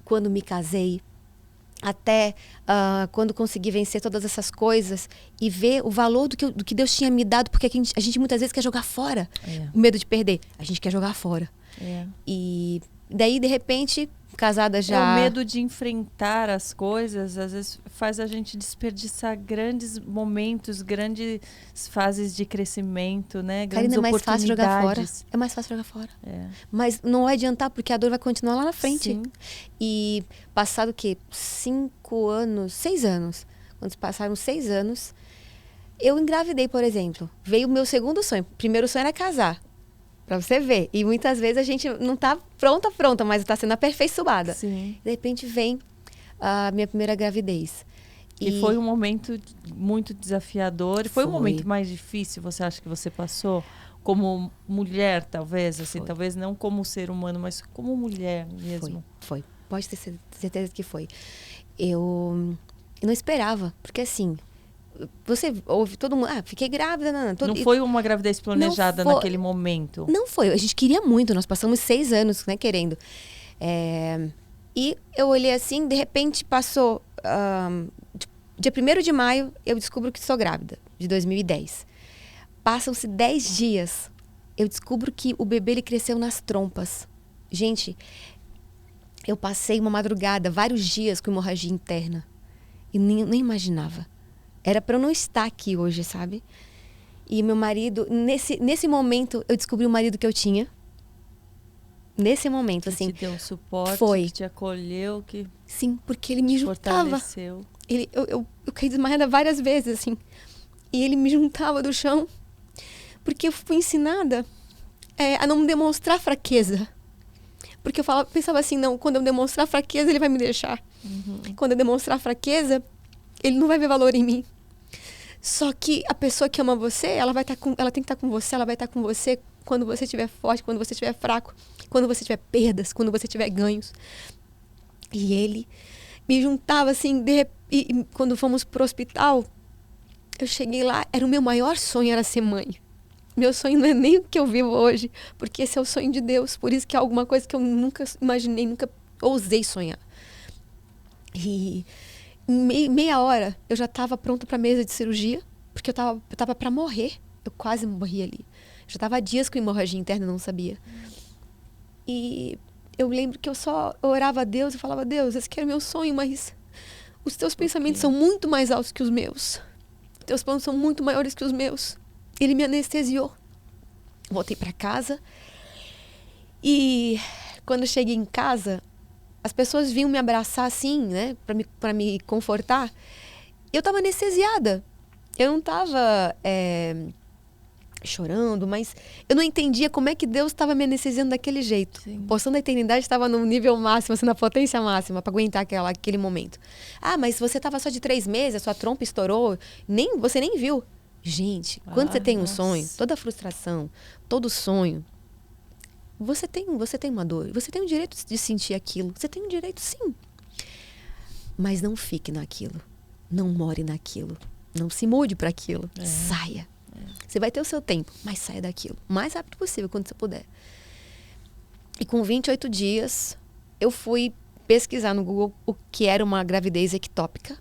S2: quando me casei, até quando consegui vencer todas essas coisas e ver o valor do que Deus tinha me dado, porque a gente muitas vezes quer jogar fora. O medo de perder. A gente quer jogar fora. E daí, de repente, casada já...
S1: O medo de enfrentar as coisas, às vezes, faz a gente desperdiçar grandes momentos, grandes fases de crescimento, né? Grandes
S2: Karina, é mais fácil jogar fora. É mais fácil jogar fora. Mas não vai adiantar, porque a dor vai continuar lá na frente.
S1: Sim.
S2: E passado o quê? 6 anos. Quando passaram 6 anos, eu engravidei, por exemplo. Veio o meu segundo sonho. O primeiro sonho era casar. Pra você ver. E muitas vezes a gente não tá pronta, mas tá sendo aperfeiçoada.
S1: Sim.
S2: De repente vem a minha primeira gravidez.
S1: E foi um momento muito desafiador. Foi um momento mais difícil, você acha que você passou? Como mulher, talvez, assim, talvez não como ser humano, mas como mulher mesmo.
S2: Foi. Pode ter certeza que foi. Eu não esperava, porque assim... Você ouve todo mundo, fiquei grávida.
S1: Não foi uma gravidez planejada naquele momento?
S2: Não foi, a gente queria muito, nós passamos 6 anos, né, querendo. E eu olhei assim, de repente passou, dia 1º de maio, eu descubro que sou grávida, de 2010. Passam-se 10 dias, eu descubro que o bebê ele cresceu nas trompas. Gente, eu passei uma madrugada, vários dias com hemorragia interna. E nem imaginava. Era para eu não estar aqui hoje, sabe? E meu marido, nesse momento, eu descobri o marido que eu tinha. Nesse momento, assim.
S1: Que te deu suporte,
S2: foi.
S1: Que te acolheu, que...
S2: Sim, porque ele me juntava.
S1: Fortaleceu.
S2: Eu caí desmaiada várias vezes, assim. E ele me juntava do chão. Porque eu fui ensinada a não demonstrar fraqueza. Porque eu pensava assim, não, quando eu demonstrar fraqueza, ele vai me deixar. Quando eu demonstrar fraqueza... ele não vai ver valor em mim. Só que a pessoa que ama você, ela tem que estar com você, ela vai estar com você quando você estiver forte, quando você estiver fraco, quando você tiver perdas, quando você tiver ganhos. E ele me juntava assim, e quando fomos pro hospital, eu cheguei lá, era o meu maior sonho, era ser mãe. Meu sonho não é nem o que eu vivo hoje, porque esse é o sonho de Deus, por isso que é alguma coisa que eu nunca imaginei, nunca ousei sonhar. E... meia hora, eu já estava pronta para a mesa de cirurgia, porque eu tava para morrer. Eu quase morri ali. Já estava há dias com hemorragia interna, não sabia. E eu lembro que eu orava a Deus e falava, Deus, esse aqui era o meu sonho, mas os teus pensamentos são muito mais altos que os meus. Os teus planos são muito maiores que os meus. Ele me anestesiou. Voltei para casa. E quando eu cheguei em casa... as pessoas vinham me abraçar assim, né? Pra me confortar. Eu tava anestesiada. Eu não tava chorando, mas eu não entendia como é que Deus estava me anestesiando daquele jeito.
S1: Sim.
S2: Poção da eternidade estava no nível máximo, assim, na potência máxima, para aguentar aquele momento. Mas você tava só de 3 meses, a sua trompa estourou, você nem viu. Gente, quando você tem um sonho, toda frustração, todo sonho, você tem uma dor, você tem o direito de sentir aquilo, você tem o direito sim. Mas não fique naquilo, não more naquilo, não se mude para aquilo, saia. Você vai ter o seu tempo, mas saia daquilo, o mais rápido possível, quando você puder. E com 28 dias, eu fui pesquisar no Google o que era uma gravidez ectópica.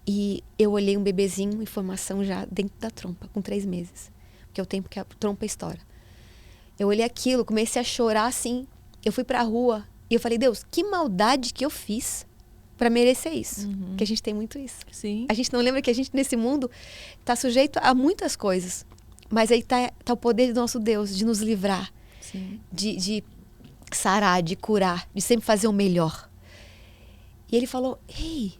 S2: E eu olhei um bebezinho em formação já dentro da trompa, com 3 meses. Que é o tempo que a trompa estoura. Eu olhei aquilo, comecei a chorar assim. Eu fui pra rua e eu falei, Deus, que maldade que eu fiz pra merecer isso. Porque a gente tem muito isso.
S1: Sim.
S2: A gente não lembra que a gente, nesse mundo, tá sujeito a muitas coisas. Mas aí tá o poder do nosso Deus de nos livrar.
S1: Sim.
S2: De sarar, de curar, de sempre fazer o melhor. E ele falou, ei,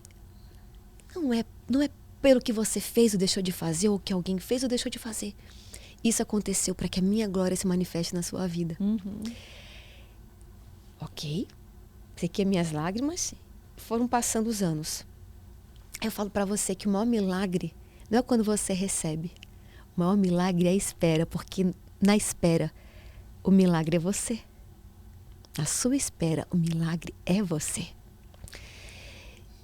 S2: não é pelo que você fez ou deixou de fazer, ou que alguém fez ou deixou de fazer. Isso aconteceu para que a minha glória se manifeste na sua vida. Ok. Sei que minhas lágrimas foram passando os anos. Eu falo para você que o maior milagre não é quando você recebe. O maior milagre é a espera, porque na espera o milagre é você. Na sua espera, o milagre é você.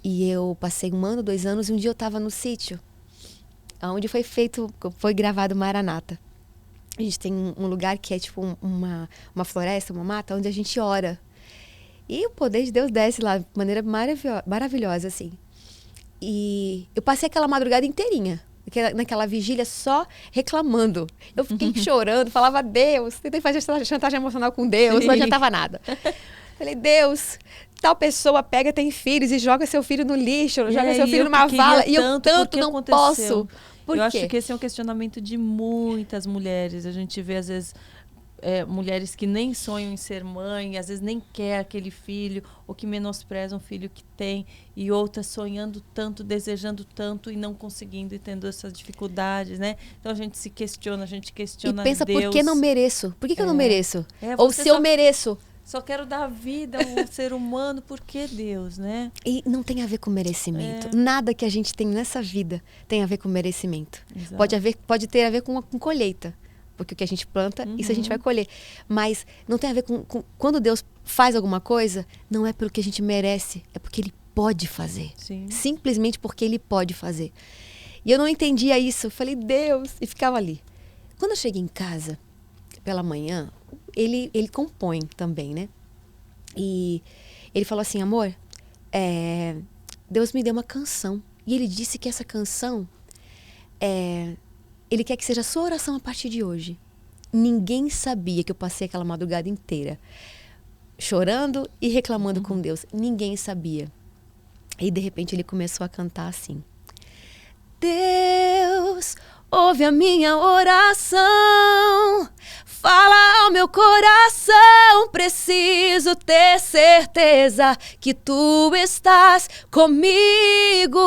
S2: E eu passei 1 ano, 2 anos, e um dia eu estava no sítio, onde foi gravado Maranata. A gente tem um lugar que é tipo uma floresta, uma mata, onde a gente ora. E o poder de Deus desce lá de maneira maravilhosa, assim. E eu passei aquela madrugada inteirinha, naquela vigília, só reclamando. Eu fiquei chorando, falava, Deus, tentei fazer chantagem emocional com Deus, não adiantava nada. Falei, Deus, tal pessoa pega, tem filhos e joga seu filho no lixo, joga seu filho numa vala, e eu tanto não posso. Por quê?
S1: Eu acho que esse é um questionamento de muitas mulheres. A gente vê, às vezes, mulheres que nem sonham em ser mãe, às vezes nem quer aquele filho, ou que menosprezam o filho que tem, e outras sonhando tanto, desejando tanto e não conseguindo e tendo essas dificuldades, né? Então a gente se questiona,
S2: E pensa,
S1: Deus.
S2: por que não mereço? Por que eu não mereço? Ou se eu mereço?
S1: Só quero dar vida ao ser humano, por que Deus, né?
S2: E não tem a ver com merecimento. Nada que a gente tem nessa vida tem a ver com merecimento.
S1: Exato.
S2: Pode ter a ver com colheita. Porque o que a gente planta, isso a gente vai colher. Mas não tem a ver com... Quando Deus faz alguma coisa, não é pelo que a gente merece, é porque Ele pode fazer.
S1: Sim.
S2: Simplesmente porque Ele pode fazer. E eu não entendia isso. Eu falei, Deus, e ficava ali. Quando eu cheguei em casa, pela manhã, ele compõe também, né? E ele falou assim, amor, Deus me deu uma canção. E Ele disse que essa canção, Ele quer que seja a sua oração a partir de hoje. Ninguém sabia que eu passei aquela madrugada inteira chorando e reclamando com Deus. Ninguém sabia. E de repente ele começou a cantar assim. Deus, ouve a minha oração. Fala ao meu coração, preciso ter certeza que tu estás comigo.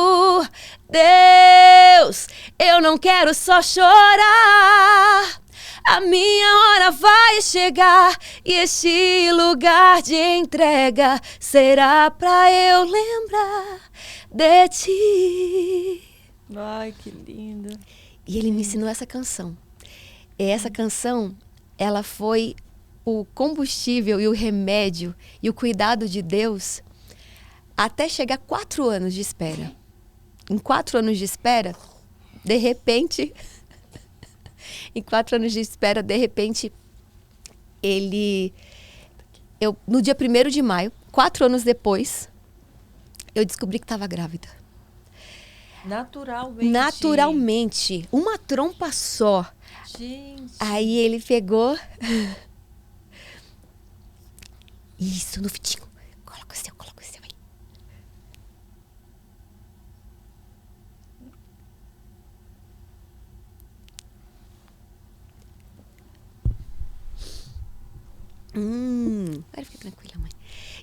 S2: Deus, eu não quero só chorar. A minha hora vai chegar e este lugar de entrega será pra eu lembrar de ti.
S1: Ai, que lindo.
S2: E ele me ensinou essa canção. E essa canção, ela foi o combustível e o remédio e o cuidado de Deus até chegar 4 anos de espera. Em 4 anos de espera, de repente... em 4 anos de espera, de repente, no dia 1º de maio, 4 anos depois, eu descobri que estava grávida. Naturalmente. Uma trompa só.
S1: Gente.
S2: Aí ele pegou... Isso, no fitinho. Coloca o seu aí. Fica tranquila, mãe.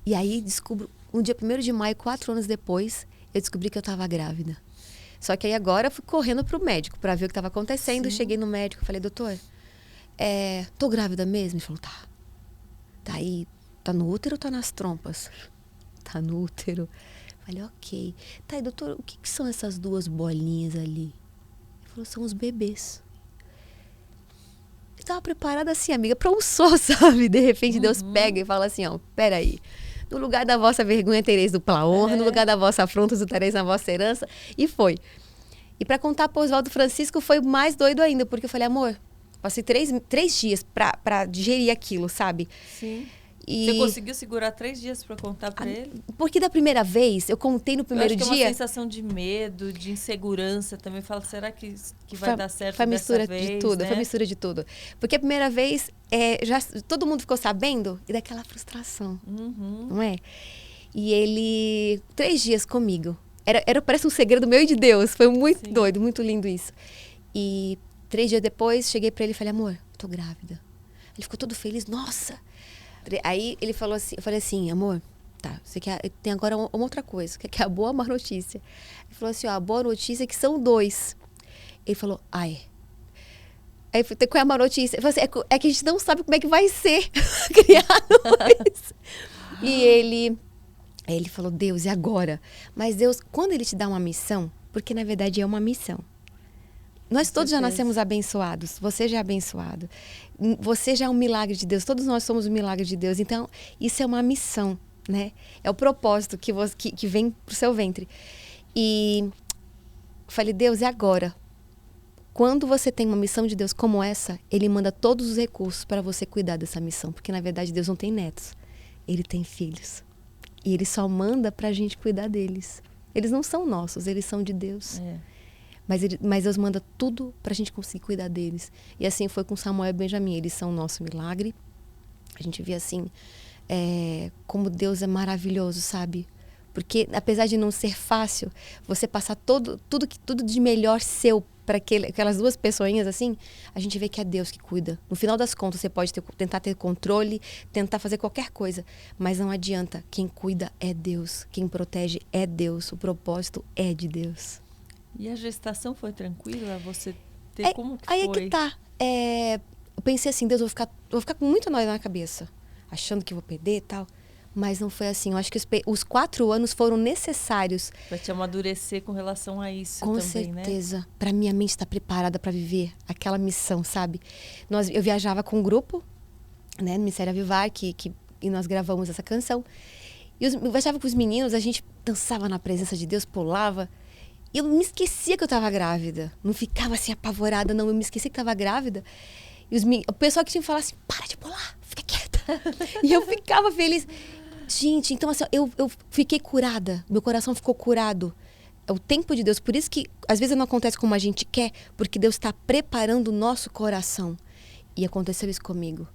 S2: E aí descubro, no dia 1º de maio, 4 anos depois, eu descobri que eu estava grávida. Só que aí agora eu fui correndo pro médico para ver o que estava acontecendo. Sim. Cheguei no médico, falei, doutor, tô grávida mesmo? Ele falou, tá. Tá aí, tá no útero ou tá nas trompas? Tá no útero. Falei, ok. Tá aí, doutor, o que são essas 2 bolinhas ali? Ele falou, são os bebês. Eu tava preparada assim, amiga, pra um só, sabe? De repente Deus pega e fala assim, ó, peraí. No lugar da vossa vergonha tereis dupla honra, no lugar da vossa afronta exultareis na vossa herança. E foi. E para contar para o Oswaldo Francisco foi mais doido ainda, porque eu falei, amor, passei 3 dias para digerir aquilo, sabe?
S1: Sim. Você conseguiu segurar 3 dias para contar para ele?
S2: Porque da primeira vez, eu contei no primeiro dia...
S1: Eu acho que é uma sensação de medo, de insegurança também. Fala, será que vai dar certo
S2: foi mistura
S1: dessa vez?
S2: De tudo,
S1: né?
S2: Foi mistura de tudo. Porque a primeira vez, já todo mundo ficou sabendo e daquela frustração, não é? E ele, 3 dias comigo. Parece um segredo meu e de Deus. Foi muito doido, muito lindo isso. E 3 dias depois, cheguei para ele e falei, amor, tô grávida. Ele ficou todo feliz, nossa... Aí ele falou assim, eu falei assim, amor, tá, você quer, tem agora uma outra coisa, que é a boa, a má notícia. Ele falou assim, ó, a boa notícia é que são 2. Ele falou, Aí eu falei, qual é a má notícia? Ele falou assim, é que a gente não sabe como é que vai ser criar 2. E ele falou, Deus, e agora? Mas Deus, quando ele te dá uma missão, porque na verdade é uma missão. Nós todos já nascemos abençoados. Você já é abençoado. Você já é um milagre de Deus. Todos nós somos um milagre de Deus. Então, isso é uma missão, né? É o propósito que vem pro seu ventre. E falei, Deus, e agora? Quando você tem uma missão de Deus como essa, Ele manda todos os recursos para você cuidar dessa missão. Porque, na verdade, Deus não tem netos. Ele tem filhos. E Ele só manda pra gente cuidar deles. Eles não são nossos, eles são de Deus. Mas Deus manda tudo pra gente conseguir cuidar deles. E assim foi com Samuel e Benjamim. Eles são o nosso milagre. A gente vê assim, como Deus é maravilhoso, sabe? Porque apesar de não ser fácil, você passar tudo de melhor seu para aquelas 2 pessoinhas assim, a gente vê que é Deus que cuida. No final das contas, você pode tentar ter controle, tentar fazer qualquer coisa. Mas não adianta. Quem cuida é Deus. Quem protege é Deus. O propósito é de Deus.
S1: E a gestação foi tranquila? Você teve como que
S2: aí
S1: foi?
S2: Aí é que tá. Eu pensei assim, Deus, eu vou ficar com muita noia na cabeça, achando que vou perder e tal. Mas não foi assim. Eu acho que os 4 anos foram necessários.
S1: Para te amadurecer com relação a isso
S2: com
S1: também, né?
S2: Com certeza. Para minha mente estar preparada para viver aquela missão, sabe? Eu viajava com um grupo, né, no Ministério Avivar, e nós gravamos essa canção. E eu viajava com os meninos, a gente dançava na presença de Deus, pulava. E eu me esquecia que eu estava grávida. Não ficava assim apavorada, não. Eu me esquecia que estava grávida. E o pessoal que tinha que falar assim, para de pular, fica quieta. E eu ficava feliz. Gente, então assim, eu fiquei curada. Meu coração ficou curado. É o tempo de Deus. Por isso que às vezes não acontece como a gente quer, porque Deus está preparando o nosso coração. E aconteceu isso comigo.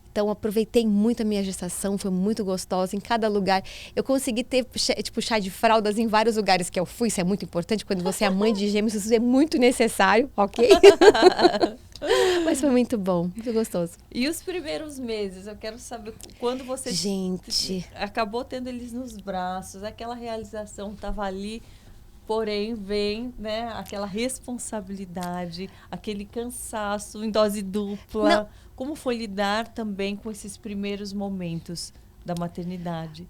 S2: Então, aproveitei muito a minha gestação, foi muito gostosa. Em cada lugar, eu consegui ter chá de fraldas em vários lugares que eu fui. Isso é muito importante. Quando você é mãe de gêmeos, isso é muito necessário, ok? Mas foi muito bom, muito gostoso.
S1: E os primeiros meses? Eu quero saber quando você acabou tendo eles nos braços, aquela realização estava ali, porém vem, né, aquela responsabilidade, aquele cansaço em dose dupla.
S2: Não.
S1: Como foi lidar também com esses primeiros momentos da maternidade?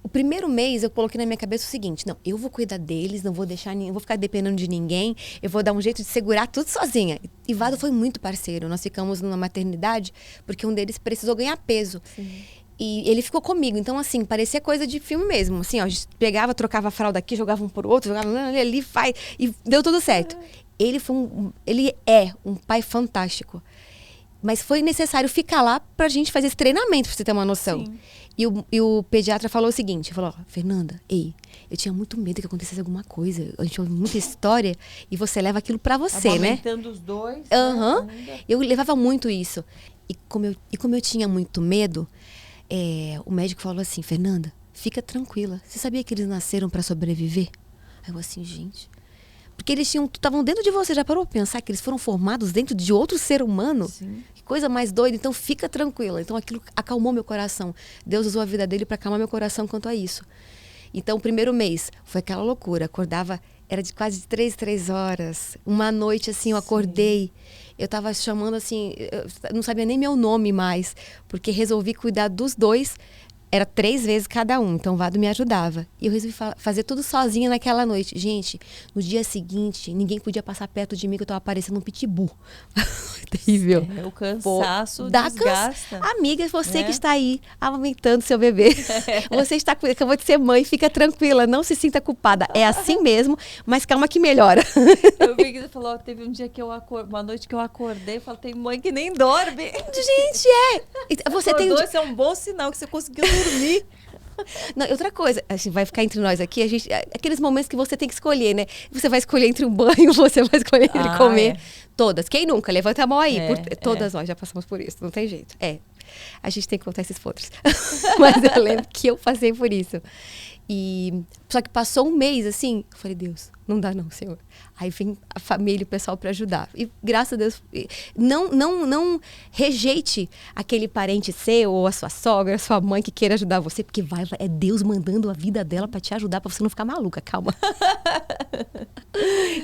S2: O primeiro mês eu coloquei na minha cabeça o seguinte, não, eu vou cuidar deles, não vou deixar ninguém, vou ficar dependendo de ninguém, eu vou dar um jeito de segurar tudo sozinha. E Vado foi muito parceiro, nós ficamos numa maternidade porque um deles precisou ganhar peso. Sim. E ele ficou comigo, então assim, parecia coisa de filme mesmo, assim, ó, a gente pegava, trocava a fralda aqui, jogava um por outro, jogava ali, faz, e deu tudo certo. Ele é um pai fantástico. Mas foi necessário ficar lá pra gente fazer esse treinamento, pra você ter uma noção. E o pediatra falou o seguinte, falou, Fernanda, eu tinha muito medo que acontecesse alguma coisa. A gente ouve muita história e você leva aquilo pra você, né?
S1: Amamentando os dois.
S2: Né? Eu levava muito isso. E como eu tinha muito medo, o médico falou assim, Fernanda, fica tranquila. Você sabia que eles nasceram pra sobreviver? Aí eu assim, gente... Porque eles estavam dentro de você, já parou pra pensar que eles foram formados dentro de outro ser humano?
S1: Sim.
S2: Que coisa mais doida, então fica tranquila. Então aquilo acalmou meu coração. Deus usou a vida dele para acalmar meu coração quanto a isso. Então o primeiro mês foi aquela loucura, acordava, era de quase 3 horas. Uma noite assim, eu acordei, eu tava chamando assim, eu não sabia nem meu nome mais, porque resolvi cuidar dos 2 era 3 vezes cada um, então o Vado me ajudava. E eu resolvi fazer tudo sozinha naquela noite. Gente, no dia seguinte, ninguém podia passar perto de mim, que eu tava parecendo um pitbull. Terrível.
S1: O cansaço
S2: Dá
S1: desgasta.
S2: Amiga, você que está aí amamentando seu bebê. Você acabou de ser mãe, fica tranquila, não se sinta culpada. É assim mesmo, mas calma que melhora.
S1: Eu vi que você falou, teve um dia que uma noite que eu acordei e falei, tem mãe que nem dorme.
S2: Gente, você tem
S1: Esse é um bom sinal que você conseguiu dormir.
S2: Não, outra coisa, a gente vai ficar entre nós aqui, aqueles momentos que você tem que escolher, né? Você vai escolher entre um banho, você vai escolher entre comer. Todas. Quem nunca? Levanta a mão aí. Todas nós já passamos por isso, não tem jeito. A gente tem que contar esses podres. Mas eu lembro que eu passei por isso. Só que passou um mês, assim, eu falei, Deus, não dá não, Senhor. Aí vem a família, o pessoal para ajudar. E graças a Deus, não rejeite aquele parente seu, ou a sua sogra, a sua mãe que queira ajudar você, porque é Deus mandando a vida dela para te ajudar, para você não ficar maluca, calma.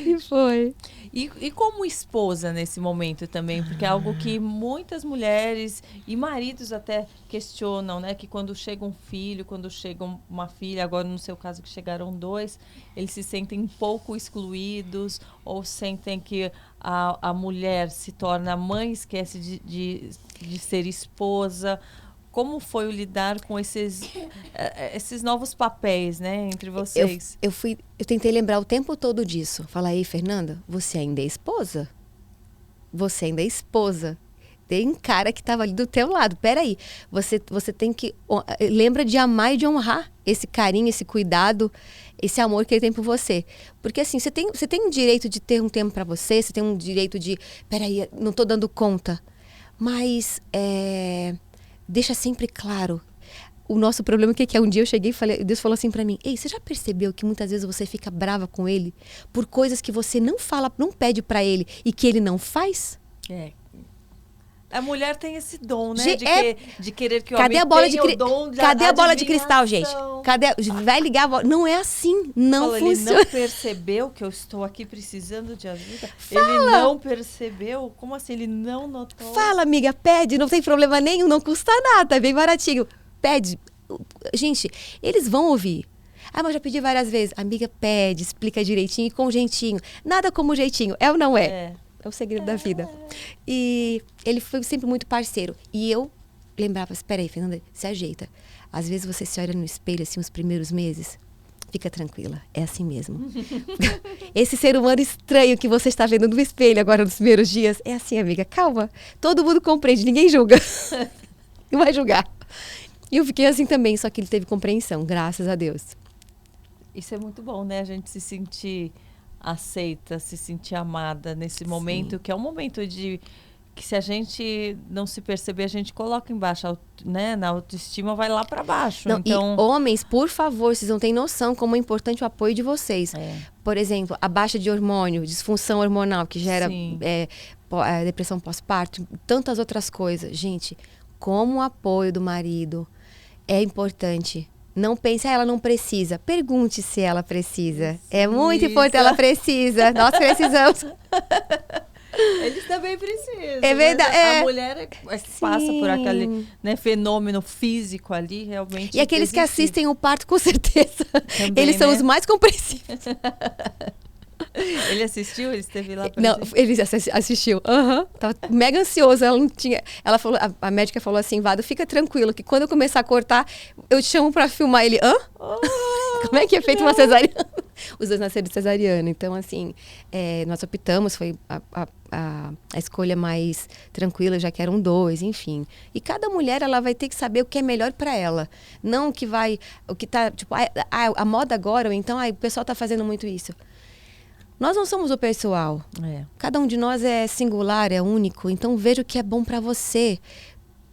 S2: E foi.
S1: E como esposa nesse momento também, porque é algo que muitas mulheres e maridos até questionam, né? Que quando chega um filho, quando chega uma filha, agora no seu caso que chegaram 2, eles se sentem um pouco excluídos ou sentem que a mulher se torna mãe, esquece de ser esposa. Como foi o lidar com esses novos papéis, né, entre vocês?
S2: Eu tentei lembrar o tempo todo disso. Falar, aí, Fernanda, você ainda é esposa? Você ainda é esposa. Tem um cara que estava ali do teu lado. Peraí, você tem que... Lembra de amar e de honrar esse carinho, esse cuidado, esse amor que ele tem por você. Porque assim, você tem um direito de ter um tempo para você, você tem um direito de... Peraí, não estou dando conta. Mas... deixa sempre claro. O nosso problema que é um dia eu cheguei e falei, Deus falou assim pra mim, ei, você já percebeu que muitas vezes você fica brava com ele por coisas que você não fala, não pede pra ele e que ele não faz?
S1: A mulher tem esse dom, né? De querer que o
S2: cadê
S1: homem
S2: a bola
S1: tenha o dom da
S2: Cadê a bola de
S1: adivinhação?
S2: cristal, gente? Vai ligar a bola. Não é assim, não funciona.
S1: Ele não percebeu que eu estou aqui precisando de ajuda? Ele não percebeu? Como assim? Ele não notou?
S2: Fala, amiga, pede, não tem problema nenhum, não custa nada, é bem baratinho. Pede. Gente, eles vão ouvir. Ah, mas eu já pedi várias vezes. Amiga, pede, explica direitinho e com jeitinho. Nada como jeitinho, é ou não é? É o segredo da vida. E ele foi sempre muito parceiro. E eu lembrava, espera aí, Fernanda, se ajeita. Às vezes você se olha no espelho, assim, os primeiros meses, fica tranquila, é assim mesmo. Esse ser humano estranho que você está vendo no espelho agora nos primeiros dias, é assim, amiga, calma. Todo mundo compreende, ninguém julga. Não vai julgar. E eu fiquei assim também, só que ele teve compreensão, graças a Deus.
S1: Isso é muito bom, né? A gente se sentir aceita, se sentir amada nesse momento, que é um momento de que se a gente não se perceber, a gente coloca embaixo, né? Na autoestima vai lá para baixo.
S2: Não,
S1: então...
S2: E homens, por favor, vocês não têm noção como é importante o apoio de vocês. Por exemplo, a baixa de hormônio, disfunção hormonal, que gera depressão pós-parto, tantas outras coisas. Gente, como o apoio do marido é importante. Não pense, ela não precisa. Pergunte se ela precisa. É muito importante, ela precisa. Nós precisamos.
S1: Eles também precisam.
S2: É verdade.
S1: A mulher passa por aquele, né, fenômeno físico ali, realmente.
S2: E aqueles que assistem o parto, com certeza. Também, eles são os mais compreensivos.
S1: Ele assistiu? Ele esteve lá pra
S2: Não, ele assistiu. Tava mega ansioso. Ela não tinha. Ela falou, a médica falou assim, Vado, fica tranquilo, que quando eu começar a cortar, eu te chamo pra filmar. Ele, como é que é feito uma cesariana? Os 2 nasceram de cesariana. Então, assim, nós optamos, foi a escolha mais tranquila, já que eram 2, enfim. E cada mulher, ela vai ter que saber o que é melhor pra ela. Não o que tá, tipo, a moda agora, ou então, o pessoal tá fazendo muito isso. Nós não somos o pessoal. Cada um de nós é singular, é único. Então, veja o que é bom para você.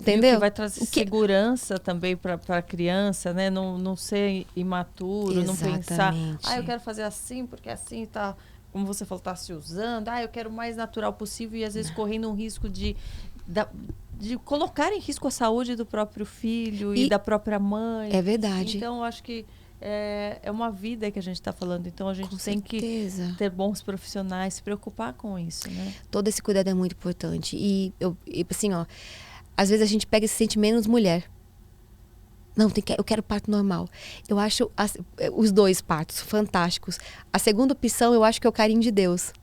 S2: Entendeu?
S1: E o que vai trazer segurança também para a criança, né? Não ser imaturo,
S2: Exatamente.
S1: Não pensar... eu quero fazer assim, porque assim tá... Como você falou, tá se usando. Eu quero o mais natural possível e, às vezes, correndo um risco de colocar em risco a saúde do próprio filho e da própria mãe.
S2: É verdade.
S1: Então, eu acho que é uma vida que a gente está falando. Então, a gente tem que ter bons profissionais, se preocupar com isso, né?
S2: Todo esse cuidado é muito importante. E assim, às vezes a gente pega e se sente menos mulher. Não, eu quero parto normal. Eu acho os dois partos fantásticos. A segunda opção, eu acho que é o carinho de Deus.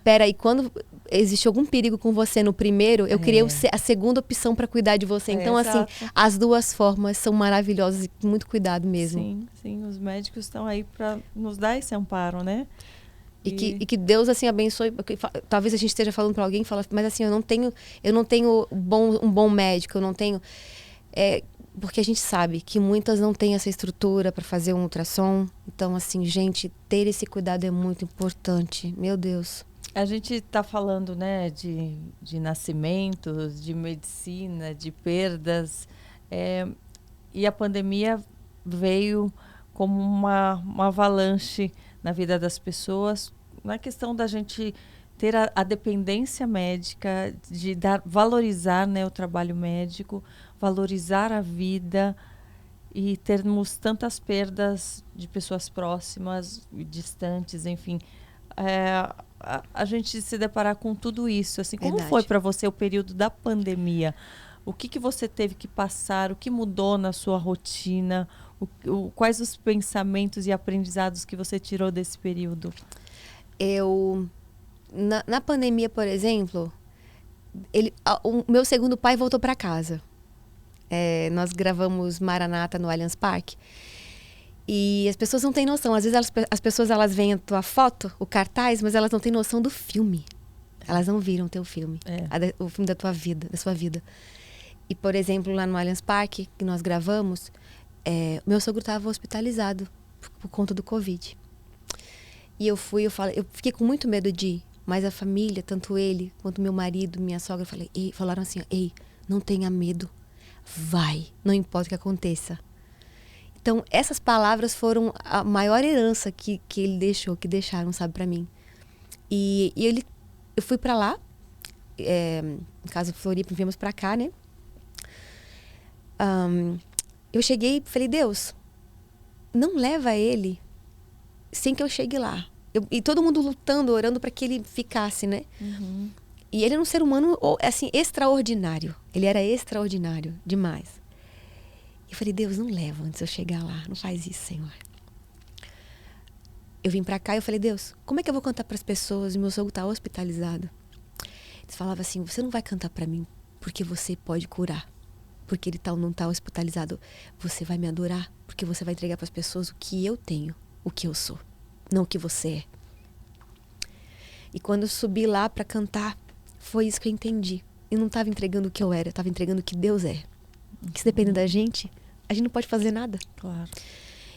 S2: Peraí, quando existe algum perigo com você no primeiro, eu queria a segunda opção para cuidar de você. Então, assim, as duas formas são maravilhosas e com muito cuidado mesmo.
S1: Sim, sim. Os médicos estão aí para nos dar esse amparo, né?
S2: E que Deus, assim, abençoe. Talvez a gente esteja falando para alguém, mas assim, eu não tenho um bom médico, eu não tenho... porque a gente sabe que muitas não têm essa estrutura para fazer um ultrassom. Então, assim, gente, ter esse cuidado é muito importante. Meu Deus.
S1: A gente está falando, né, de nascimentos, de medicina, de perdas. E a pandemia veio como uma avalanche na vida das pessoas, na questão da gente ter a dependência médica, de valorizar, né, o trabalho médico, valorizar a vida e termos tantas perdas de pessoas próximas, distantes, enfim. A gente se deparar com tudo isso. Assim, como foi para você o período da pandemia? O que você teve que passar? O que mudou na sua rotina? Quais os pensamentos e aprendizados que você tirou desse período?
S2: Na pandemia, por exemplo, o meu segundo pai voltou para casa. Nós gravamos Maranata no Allianz Parque. E as pessoas não têm noção. Às vezes as pessoas elas veem a tua foto, o cartaz, mas elas não têm noção do filme. Elas não viram o teu filme. O filme da tua vida, da sua vida. E, por exemplo, lá no Allianz Parque, que nós gravamos, meu sogro estava hospitalizado por conta do Covid. E eu fiquei com muito medo de ir. Mas a família, tanto ele quanto meu marido, minha sogra, falaram assim, ei, não tenha medo. Vai, não importa o que aconteça. Então, essas palavras foram a maior herança que deixaram, sabe, para mim. E eu fui para lá, no caso Floripa, viemos para cá, né? Eu cheguei e falei, Deus, não leva ele sem que eu chegue lá. E todo mundo lutando, orando para que ele ficasse, né?
S1: Uhum.
S2: E ele era um ser humano, assim, extraordinário. Ele era extraordinário, demais. Eu falei, Deus, não leva antes de eu chegar lá. Não faz isso, Senhor. Eu vim pra cá e eu falei, Deus, como é que eu vou cantar pras pessoas? Meu sogro tá hospitalizado. Eles falavam assim, você não vai cantar pra mim porque você pode curar. Porque ele não tá hospitalizado. Você vai me adorar porque você vai entregar pras pessoas o que eu tenho, o que eu sou. Não o que você é. E quando eu subi lá pra cantar, foi isso que eu entendi. Eu não estava entregando o que eu era, eu estava entregando o que Deus é. Que se depende da gente, a gente não pode fazer nada.
S1: Claro.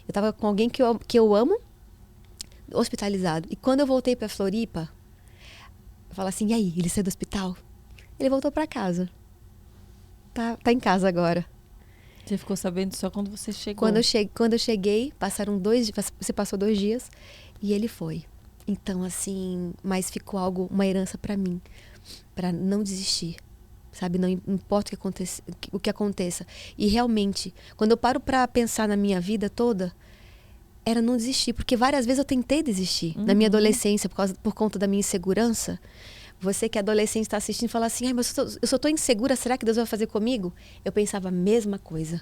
S2: Eu estava com alguém que eu amo, hospitalizado. E quando eu voltei para Floripa, eu falo assim, e aí, ele saiu do hospital? Ele voltou para casa. Tá em casa agora.
S1: Você ficou sabendo só quando você chegou?
S2: Quando eu cheguei, você passou 2 dias e ele foi. Então, assim, mas ficou uma herança para mim, para não desistir, sabe? Não importa o que aconteça. E realmente, quando eu paro para pensar na minha vida toda, era não desistir, porque várias vezes eu tentei desistir. Na minha adolescência, por conta da minha insegurança. Você que é adolescente está assistindo e fala assim, ai, mas eu só tô insegura, será que Deus vai fazer comigo? Eu pensava a mesma coisa.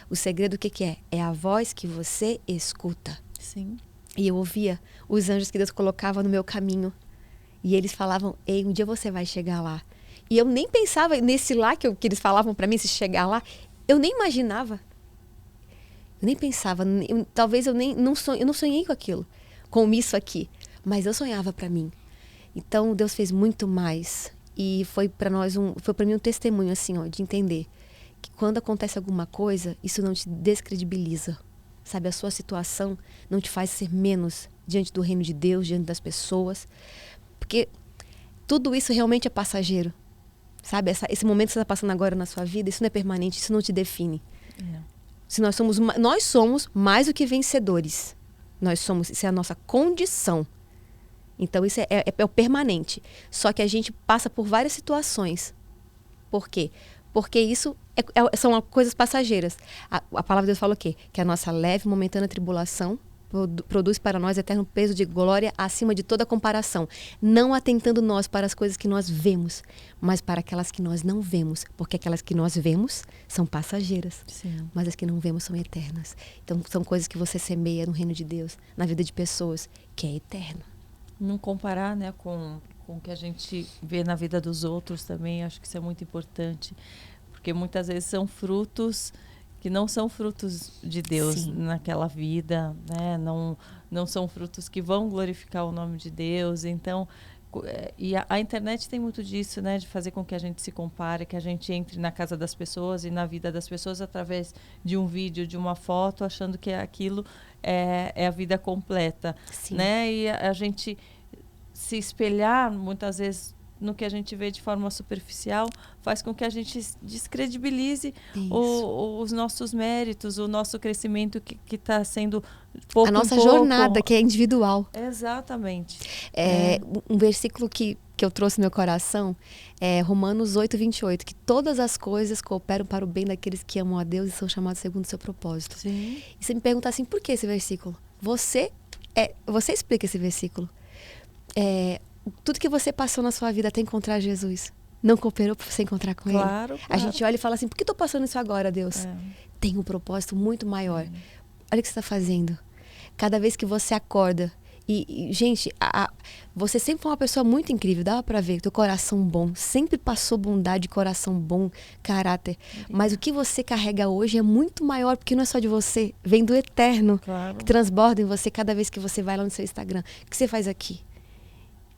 S2: O segredo o que é? É a voz que você escuta.
S1: Sim.
S2: E eu ouvia os anjos que Deus colocava no meu caminho. E eles falavam, ei, um dia você vai chegar lá. E eu nem pensava nesse lá que eles falavam para mim, se chegar lá. Eu nem imaginava. Eu nem pensava. Talvez eu não sonhei com aquilo. Com isso aqui. Mas eu sonhava para mim. Então, Deus fez muito mais. E foi para mim um testemunho, assim, ó, de entender que quando acontece alguma coisa, isso não te descredibiliza. Sabe, a sua situação não te faz ser menos diante do reino de Deus, diante das pessoas. Porque tudo isso realmente é passageiro. Sabe, esse momento que você está passando agora na sua vida, isso não é permanente, isso não te define. Se nós somos mais do que vencedores. Isso é a nossa condição. Então, isso é o permanente. Só que a gente passa por várias situações. Por quê? Porque isso são coisas passageiras. A palavra de Deus fala o quê? Que a nossa leve, momentânea tribulação produz para nós eterno peso de glória acima de toda comparação, não atentando nós para as coisas que nós vemos, mas para aquelas que nós não vemos, porque aquelas que nós vemos são passageiras,
S1: Sim.
S2: mas as que não vemos são eternas. Então são coisas que você semeia no reino de Deus, na vida de pessoas, que é eterno.
S1: Não comparar, né, com o que a gente vê na vida dos outros também, acho que isso é muito importante, porque muitas vezes são frutos que não são frutos de Deus. Sim. Naquela vida, né? Não são frutos que vão glorificar o nome de Deus. Então, e a internet tem muito disso, né? De fazer com que a gente se compare, que a gente entre na casa das pessoas e na vida das pessoas através de um vídeo, de uma foto, achando que aquilo é a vida completa. Sim. Né? E a gente se espelhar, muitas vezes, no que a gente vê de forma superficial, faz com que a gente descredibilize os nossos méritos, o nosso crescimento que está sendo pouco
S2: a nossa jornada, que é individual.
S1: Exatamente.
S2: Um versículo que eu trouxe no meu coração é Romanos 8:28, que todas as coisas cooperam para o bem daqueles que amam a Deus e são chamados segundo o seu propósito.
S1: Sim.
S2: E você me pergunta assim, por que esse versículo? Você explica esse versículo. Tudo que você passou na sua vida até encontrar Jesus, não cooperou para você encontrar com Ele?
S1: Claro.
S2: A gente olha e fala assim, por que estou passando isso agora, Deus? Tem um propósito muito maior. Olha o que você está fazendo. Cada vez que você acorda, gente, você sempre foi uma pessoa muito incrível, dava para ver, teu coração bom, sempre passou bondade, coração bom, caráter. Mas o que você carrega hoje é muito maior, porque não é só de você, vem do eterno, que transborda em você cada vez que você vai lá no seu Instagram. O que você faz aqui?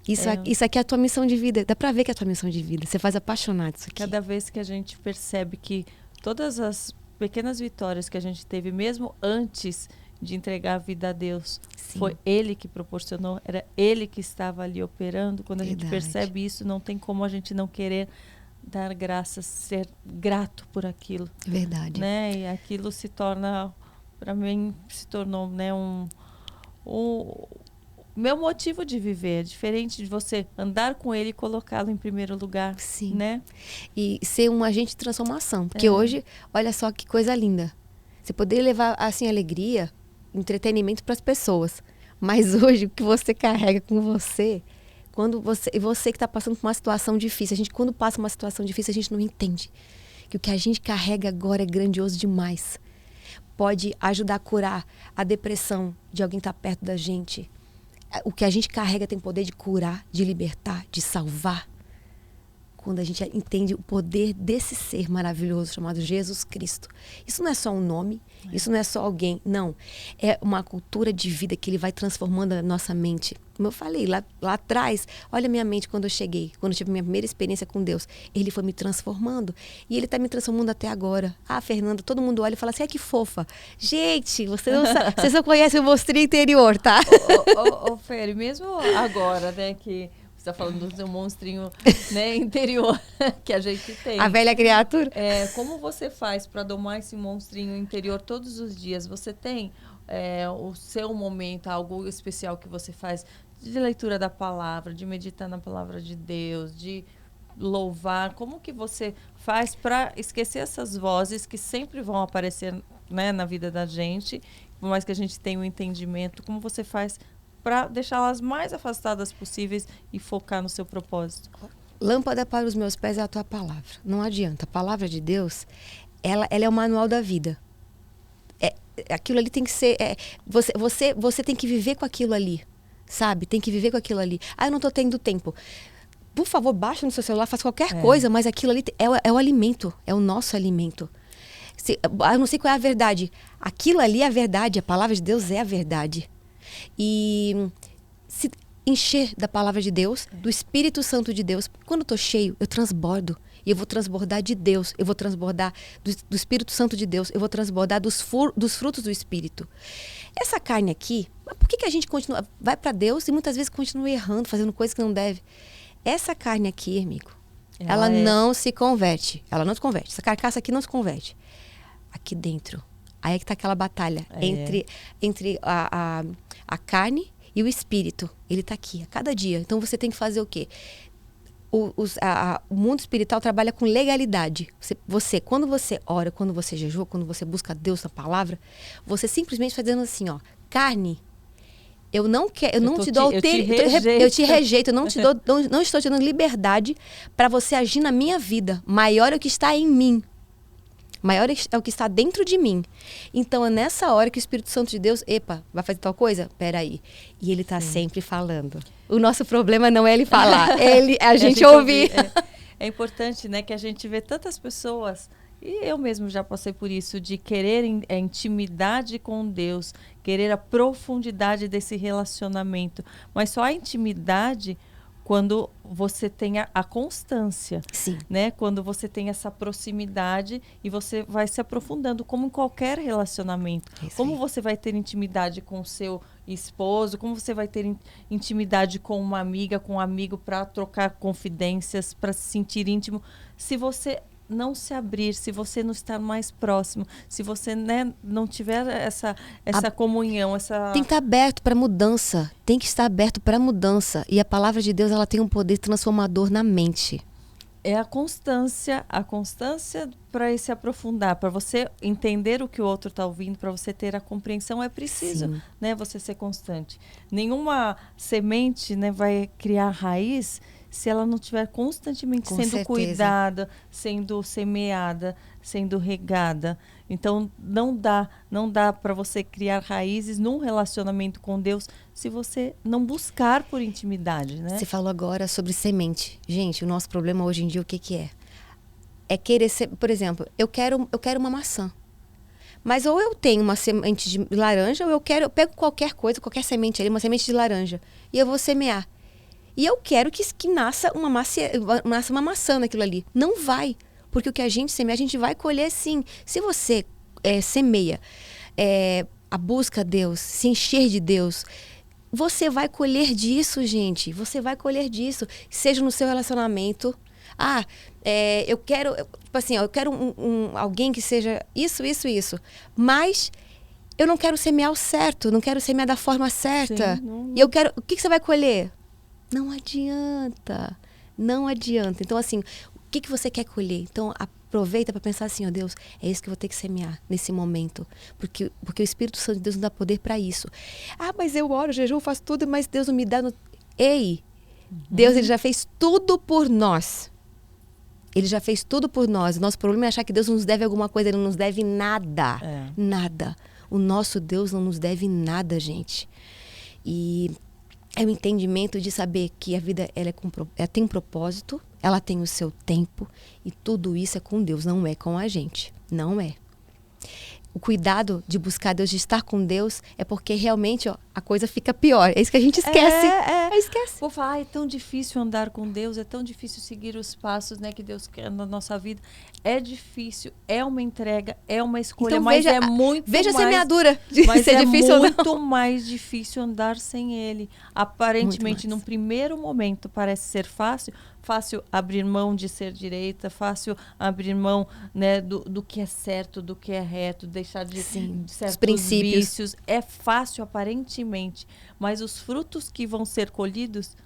S2: Isso aqui é a tua missão de vida. Dá pra ver que é a tua missão de vida. Você faz apaixonado isso aqui.
S1: Cada vez que a gente percebe que todas as pequenas vitórias que a gente teve, mesmo antes de entregar a vida a Deus, sim, foi Ele que proporcionou, era Ele que estava ali operando. Quando a gente percebe isso, não tem como a gente não querer dar graças, ser grato por aquilo.
S2: Verdade.
S1: Né? E aquilo se torna, para mim, se tornou, né, meu motivo de viver, diferente de você andar com Ele e colocá-lo em primeiro lugar.
S2: Sim.
S1: Né?
S2: E ser um agente de transformação. Porque hoje, olha só que coisa linda. Você poder levar, assim, alegria, entretenimento para as pessoas. Mas hoje, o que você carrega com você, você que está passando por uma situação difícil, quando passa uma situação difícil, a gente não entende que o que a gente carrega agora é grandioso demais. Pode ajudar a curar a depressão de alguém que está perto da gente. O que a gente carrega tem poder de curar, de libertar, de salvar. Quando a gente entende o poder desse ser maravilhoso chamado Jesus Cristo. Isso não é só um nome, isso não é só alguém, não. É uma cultura de vida que Ele vai transformando a nossa mente. Como eu falei, lá atrás, olha a minha mente quando eu cheguei, quando eu tive a minha primeira experiência com Deus. Ele foi me transformando. E Ele está me transformando até agora. Ah, Fernanda, todo mundo olha e fala assim, que fofa. Gente, você só conhece o monstrinho interior, tá?
S1: Ô, Fer, mesmo agora, né, que está falando do seu monstrinho, né, interior que a gente tem.
S2: A velha criatura.
S1: Como você faz para domar esse monstrinho interior todos os dias? Você tem o seu momento, algo especial que você faz de leitura da palavra, de meditar na palavra de Deus, de louvar? Como que você faz para esquecer essas vozes que sempre vão aparecer, né, na vida da gente, por mais que a gente tenha um entendimento? Como você faz para deixá-las mais afastadas possíveis e focar no seu propósito?
S2: Lâmpada para os meus pés é a tua palavra. Não adianta. A palavra de Deus, ela é o manual da vida. Aquilo ali tem que ser... Você tem que viver com aquilo ali, sabe? Tem que viver com aquilo ali. Eu não estou tendo tempo. Por favor, baixa no seu celular, faz qualquer coisa, mas aquilo ali é o alimento. É o nosso alimento. Eu não sei qual é a verdade. Aquilo ali é a verdade. A palavra de Deus é a verdade. E se encher da palavra de Deus, do Espírito Santo de Deus. Quando eu estou cheio, eu transbordo. E eu vou transbordar de Deus. Eu vou transbordar do Espírito Santo de Deus. Eu vou transbordar dos frutos do Espírito. Essa carne aqui, por que a gente continua, vai para Deus e muitas vezes continua errando, fazendo coisas que não deve? Essa carne aqui, amigo, ela não se converte. Ela não se converte. Essa carcaça aqui não se converte. Aqui dentro. Aí é que está aquela batalha entre a carne e o espírito. Ele está aqui a cada dia. Então você tem que fazer o quê? o mundo espiritual trabalha com legalidade. Quando você ora, quando você jejua, quando você busca Deus na palavra, você simplesmente está dizendo assim, ó, carne, eu não quero, eu te rejeito, eu não estou te dando liberdade para você agir na minha vida. Maior é o que está em mim. Maior é o que está dentro de mim. Então, é nessa hora que o Espírito Santo de Deus, vai fazer tal coisa? Peraí. E ele está sempre falando. O nosso problema não é ele falar, a gente ouvir.
S1: É importante, né, que a gente vê tantas pessoas, e eu mesmo já passei por isso, de querer a intimidade com Deus, querer a profundidade desse relacionamento. Mas só a intimidade quando você tem a constância,
S2: Sim.
S1: Né? Quando você tem essa proximidade e você vai se aprofundando, como em qualquer relacionamento. Como você vai ter intimidade com o seu esposo, como você vai ter intimidade com uma amiga, com um amigo, para trocar confidências, para se sentir íntimo, se você não se abrir, se você não estar mais próximo, se você, né, não tiver essa comunhão,
S2: tem que estar aberto para mudança, tem que estar aberto para mudança, e a palavra de Deus, ela tem um poder transformador na mente.
S1: É a constância para se aprofundar, para você entender o que o outro está ouvindo, para você ter a compreensão, é preciso, né, você ser constante. Nenhuma semente, né, vai criar raiz se ela não estiver constantemente sendo cuidada, sendo semeada, sendo regada. Então, não dá para você criar raízes num relacionamento com Deus se você não buscar por intimidade, né?
S2: Você falou agora sobre semente. Gente, o nosso problema hoje em dia, o que é? É querer ser, por exemplo, eu quero uma maçã. Mas ou eu tenho uma semente de laranja, ou eu pego qualquer coisa, qualquer semente ali, uma semente de laranja, e eu vou semear. E eu quero que nasça uma maçã naquilo ali. Não vai. Porque o que a gente semeia, a gente vai colher sim. Se você semeia a busca a Deus, se encher de Deus, você vai colher disso, gente. Você vai colher disso. Seja no seu relacionamento. Eu quero, tipo assim, eu quero alguém que seja isso. Mas eu não quero semear o certo, não quero semear da forma certa. Sim, E eu quero. O que você vai colher? Não adianta. Não adianta. Então, assim, o que você quer colher? Então, aproveita para pensar assim, ó, Deus, é isso que eu vou ter que semear nesse momento. Porque o Espírito Santo de Deus não dá poder para isso. Mas eu oro, jejum, faço tudo, mas Deus não me dá... Ei! Deus, ele já fez tudo por nós. Ele já fez tudo por nós. O nosso problema é achar que Deus nos deve alguma coisa. Ele não nos deve nada. Nada. O nosso Deus não nos deve nada, gente. E... é o entendimento de saber que a vida ela tem um propósito, ela tem o seu tempo, e tudo isso é com Deus, não é com a gente. Não é. O cuidado de buscar Deus, de estar com Deus, é porque realmente a coisa fica pior. É isso que a gente esquece. Esquece.
S1: Vou falar, é tão difícil andar com Deus, é tão difícil seguir os passos, né, que Deus quer na nossa vida. É difícil, é uma entrega, é uma escolha,
S2: então,
S1: mas é muito
S2: veja
S1: mais...
S2: a semeadura de
S1: mas
S2: ser difícil
S1: muito
S2: ou não.
S1: mais difícil andar sem Ele. Aparentemente, num primeiro momento, parece ser fácil abrir mão de ser direita, fácil abrir mão, né, do que é certo, do que é reto, deixar de certos
S2: princípios.
S1: vícios. É fácil aparentemente, mas os frutos que vão ser colhidos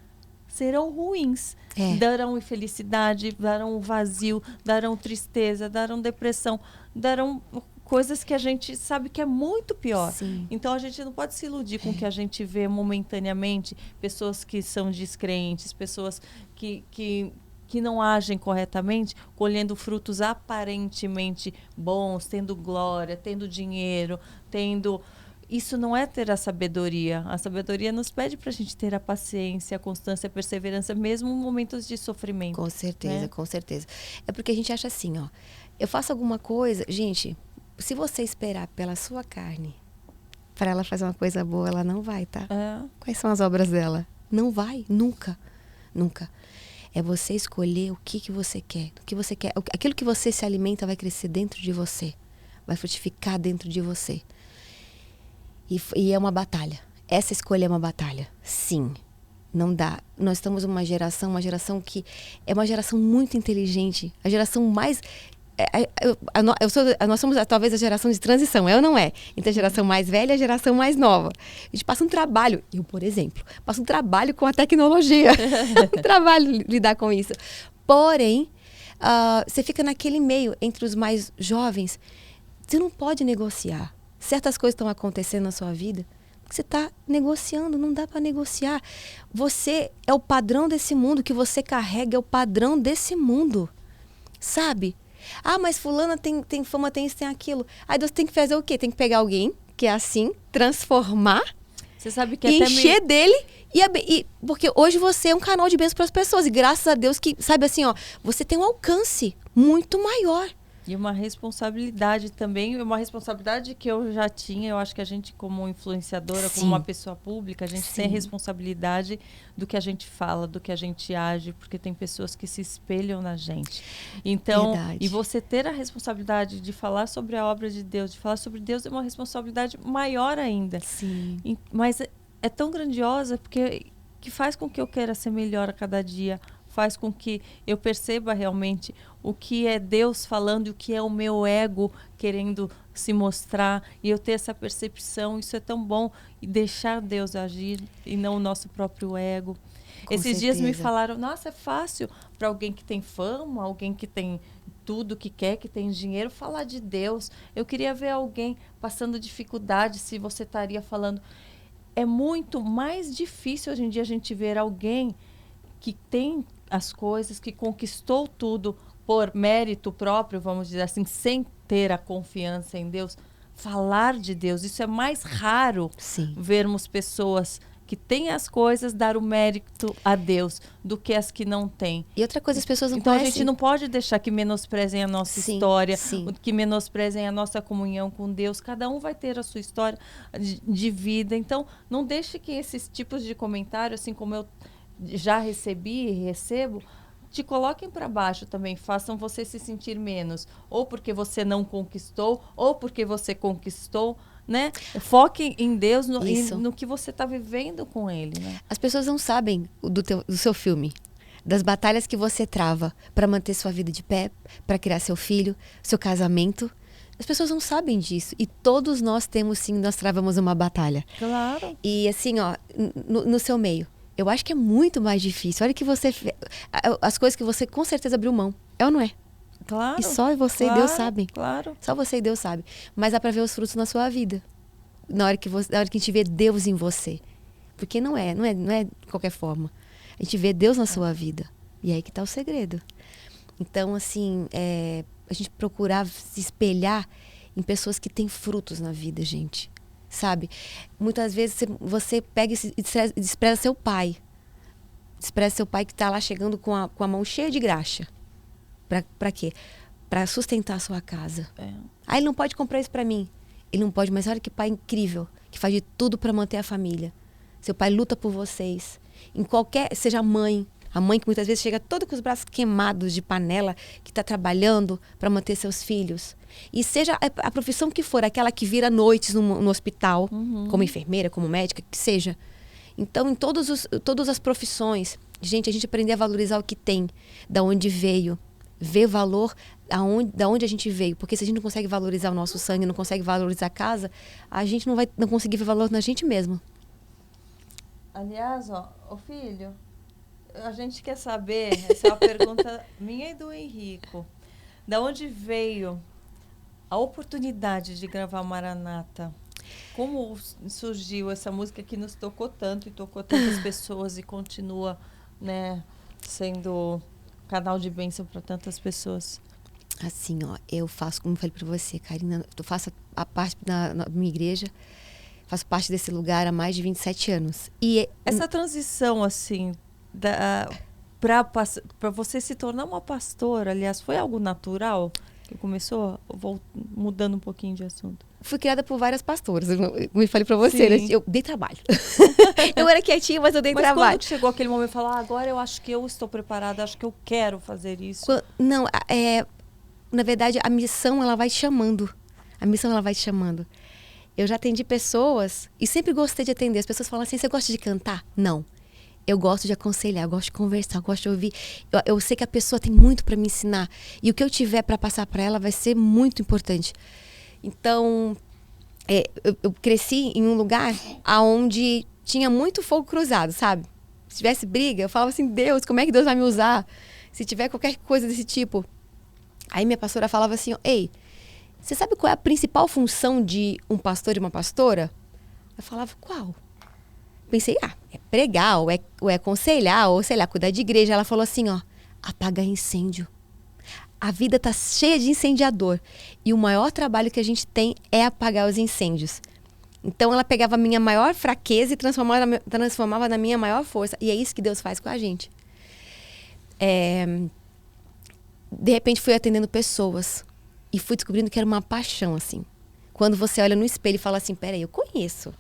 S1: serão ruins. Darão infelicidade, darão vazio, darão tristeza, darão depressão, darão coisas que a gente sabe que é muito pior.
S2: Sim.
S1: Então, a gente não pode se iludir com o que a gente vê momentaneamente, pessoas que são descrentes, pessoas que não agem corretamente, colhendo frutos aparentemente bons, tendo glória, tendo dinheiro, tendo... Isso não é ter a sabedoria. A sabedoria nos pede para a gente ter a paciência, a constância, a perseverança, mesmo em momentos de sofrimento.
S2: Com certeza, com certeza. É porque a gente acha assim, ó, eu faço alguma coisa... Gente, se você esperar pela sua carne para ela fazer uma coisa boa, ela não vai, tá? Quais são as obras dela? Não vai, nunca. Nunca. É você escolher o que você quer. O que você quer. Aquilo que você se alimenta vai crescer dentro de você. Vai frutificar dentro de você. E é uma batalha. Essa escolha é uma batalha. Sim. Não dá. Nós estamos numa geração que é uma geração muito inteligente. A geração mais... nós somos talvez a geração de transição, é ou não é? Entre a geração mais velha e a geração mais nova. A gente passa um trabalho, eu, por exemplo, passo um trabalho com a tecnologia. Um trabalho lidar com isso. Porém, você fica naquele meio entre os mais jovens, você não pode negociar. Certas coisas estão acontecendo na sua vida, porque você está negociando, não dá para negociar. Você é o padrão desse mundo, que você carrega é o padrão desse mundo. Sabe? Ah, mas fulana tem fama, tem isso, tem aquilo. Aí você tem que fazer o quê? Tem que pegar alguém que é assim, transformar,
S1: Você sabe que
S2: e
S1: até
S2: encher dele. Porque hoje você é um canal de bênção para as pessoas. E graças a Deus que, sabe assim, ó, você tem um alcance muito maior.
S1: E uma responsabilidade também, uma responsabilidade que eu já tinha, eu acho que a gente como influenciadora,
S2: Sim.
S1: como uma pessoa pública, a gente
S2: Sim.
S1: tem a responsabilidade do que a gente fala, do que a gente age, porque tem pessoas que se espelham na gente. Então,
S2: Verdade.
S1: e você ter a responsabilidade de falar sobre a obra de Deus, de falar sobre Deus, é uma responsabilidade maior ainda.
S2: Sim.
S1: Mas é tão grandiosa porque que faz com que eu queira ser melhor a cada dia, faz com que eu perceba realmente o que é Deus falando e o que é o meu ego querendo se mostrar, e eu ter essa percepção. Isso é tão bom, e deixar Deus agir e não o nosso próprio ego.
S2: Com
S1: Esses dias me
S2: certeza.
S1: falaram, nossa, é fácil para alguém que tem fama, alguém que tem tudo que quer, que tem dinheiro, falar de Deus. Eu queria ver alguém passando dificuldade, se você estaria falando. É muito mais difícil hoje em dia a gente ver alguém que tem as coisas, que conquistou tudo por mérito próprio, vamos dizer assim, sem ter a confiança em Deus, falar de Deus. Isso é mais raro,
S2: Sim.
S1: vermos pessoas que têm as coisas dar o mérito a Deus do que as que não têm.
S2: E outra coisa, as pessoas não
S1: Então a
S2: conhecem.
S1: gente não pode deixar que menosprezem a nossa
S2: Sim,
S1: história,
S2: sim.
S1: que menosprezem a nossa comunhão com Deus. Cada um vai ter a sua história de vida. Então não deixe que esses tipos de comentário, assim como eu já recebi e recebo, te coloquem para baixo também, façam você se sentir menos, ou porque você não conquistou, ou porque você conquistou, né? Foque em Deus, no que você está vivendo com Ele, né?
S2: As pessoas não sabem do seu filme, das batalhas que você trava para manter sua vida de pé, para criar seu filho, seu casamento. As pessoas não sabem disso. E todos nós temos, sim, nós travamos uma batalha.
S1: Claro.
S2: E assim, ó, no seu meio, eu acho que é muito mais difícil. Olha que você... As coisas que você com certeza abriu mão. É ou não é?
S1: Claro.
S2: E só você
S1: claro,
S2: e Deus sabem.
S1: Claro.
S2: Só você e Deus sabem. Mas dá para ver os frutos na sua vida. Na hora que a gente vê Deus em você. Porque não é de qualquer forma. A gente vê Deus na sua vida. E é aí que está o segredo. Então, assim, a gente procurar se espelhar em pessoas que têm frutos na vida, gente. Sabe? Muitas vezes você pega e despreza seu pai. Despreza seu pai que está lá chegando com a mão cheia de graxa. Para quê? Para sustentar a sua casa. Ah, ele não pode comprar isso para mim. Ele não pode, mas olha que pai incrível, que faz de tudo para manter a família. Seu pai luta por vocês. Em qualquer, seja a mãe que muitas vezes chega toda com os braços queimados de panela, que está trabalhando para manter seus filhos. E seja a profissão que for, aquela que vira noites no hospital, como enfermeira, como médica, que seja. Então, em todas as profissões, gente, a gente aprender a valorizar o que tem, da onde veio, ver valor da onde a gente veio. Porque se a gente não consegue valorizar o nosso sangue, não consegue valorizar a casa, a gente não vai conseguir ver valor na gente mesmo.
S1: Aliás, ô filho, a gente quer saber, essa é uma pergunta minha e do Henrico, da onde veio a oportunidade de gravar Maranata? Como surgiu essa música que nos tocou tanto e tocou tantas pessoas e continua, né, sendo canal de bênção para tantas pessoas?
S2: Assim, ó, eu faço, como eu falei para você, Karina, eu faço a parte na minha igreja, faço parte desse lugar há mais de 27 anos. E
S1: essa transição, assim, para você se tornar uma pastora, aliás, foi algo natural que começou? Mudando um pouquinho de assunto.
S2: Fui criada por várias pastoras, como eu falei para você, né? Eu dei trabalho. Eu era quietinha, mas eu dei trabalho.
S1: Mas quando chegou aquele momento de falar, agora eu acho que eu estou preparada, acho que eu quero fazer isso?
S2: Não, na verdade, a missão, ela vai te chamando. A missão, ela vai te chamando. Eu já atendi pessoas, e sempre gostei de atender. As pessoas falam assim, você gosta de cantar? Não. Eu gosto de aconselhar, eu gosto de conversar, eu gosto de ouvir. Eu sei que a pessoa tem muito para me ensinar. E o que eu tiver para passar para ela vai ser muito importante. Então, eu cresci em um lugar onde tinha muito fogo cruzado, sabe? Se tivesse briga, eu falava assim, Deus, como é que Deus vai me usar? Se tiver qualquer coisa desse tipo. Aí minha pastora falava assim, ei, você sabe qual é a principal função de um pastor e uma pastora? Eu falava, qual? Pensei, é pregar, ou é aconselhar, ou sei lá, cuidar de igreja. Ela falou assim, apagar incêndio. A vida tá cheia de incendiador. E o maior trabalho que a gente tem é apagar os incêndios. Então ela pegava a minha maior fraqueza e transformava na minha maior força. E é isso que Deus faz com a gente. De repente fui atendendo pessoas. E fui descobrindo que era uma paixão, assim. Quando você olha no espelho e fala assim, peraí, eu conheço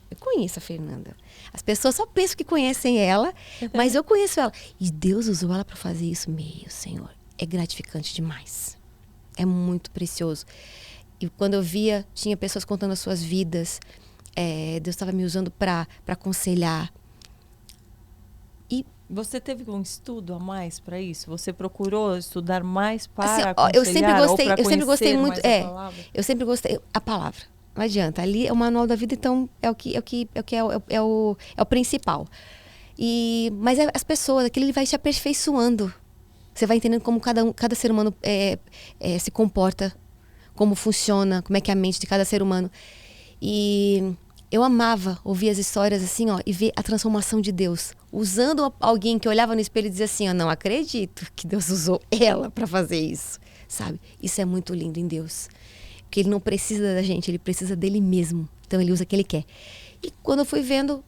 S2: a Fernanda. As pessoas só pensam que conhecem ela, mas eu conheço ela. E Deus usou ela para fazer isso. Meu Senhor, é gratificante demais. É muito precioso. E quando eu via, tinha pessoas contando as suas vidas. Deus estava me usando para aconselhar. E
S1: você teve um estudo a mais para isso? Você procurou estudar mais para
S2: assim,
S1: aconselhar
S2: eu sempre gostei muito.
S1: A palavra?
S2: Eu sempre gostei a palavra. Não adianta. Ali é o manual da vida, então é o principal. Mas as pessoas, aquilo ele vai te aperfeiçoando. Você vai entendendo como cada ser humano se comporta, como funciona, como é que é a mente de cada ser humano. E eu amava ouvir as histórias assim, e ver a transformação de Deus. Usando alguém que olhava no espelho e dizia assim, não acredito que Deus usou ela para fazer isso, sabe? Isso é muito lindo em Deus. Porque ele não precisa da gente, ele precisa dele mesmo. Então ele usa o que ele quer. E quando eu fui vendo,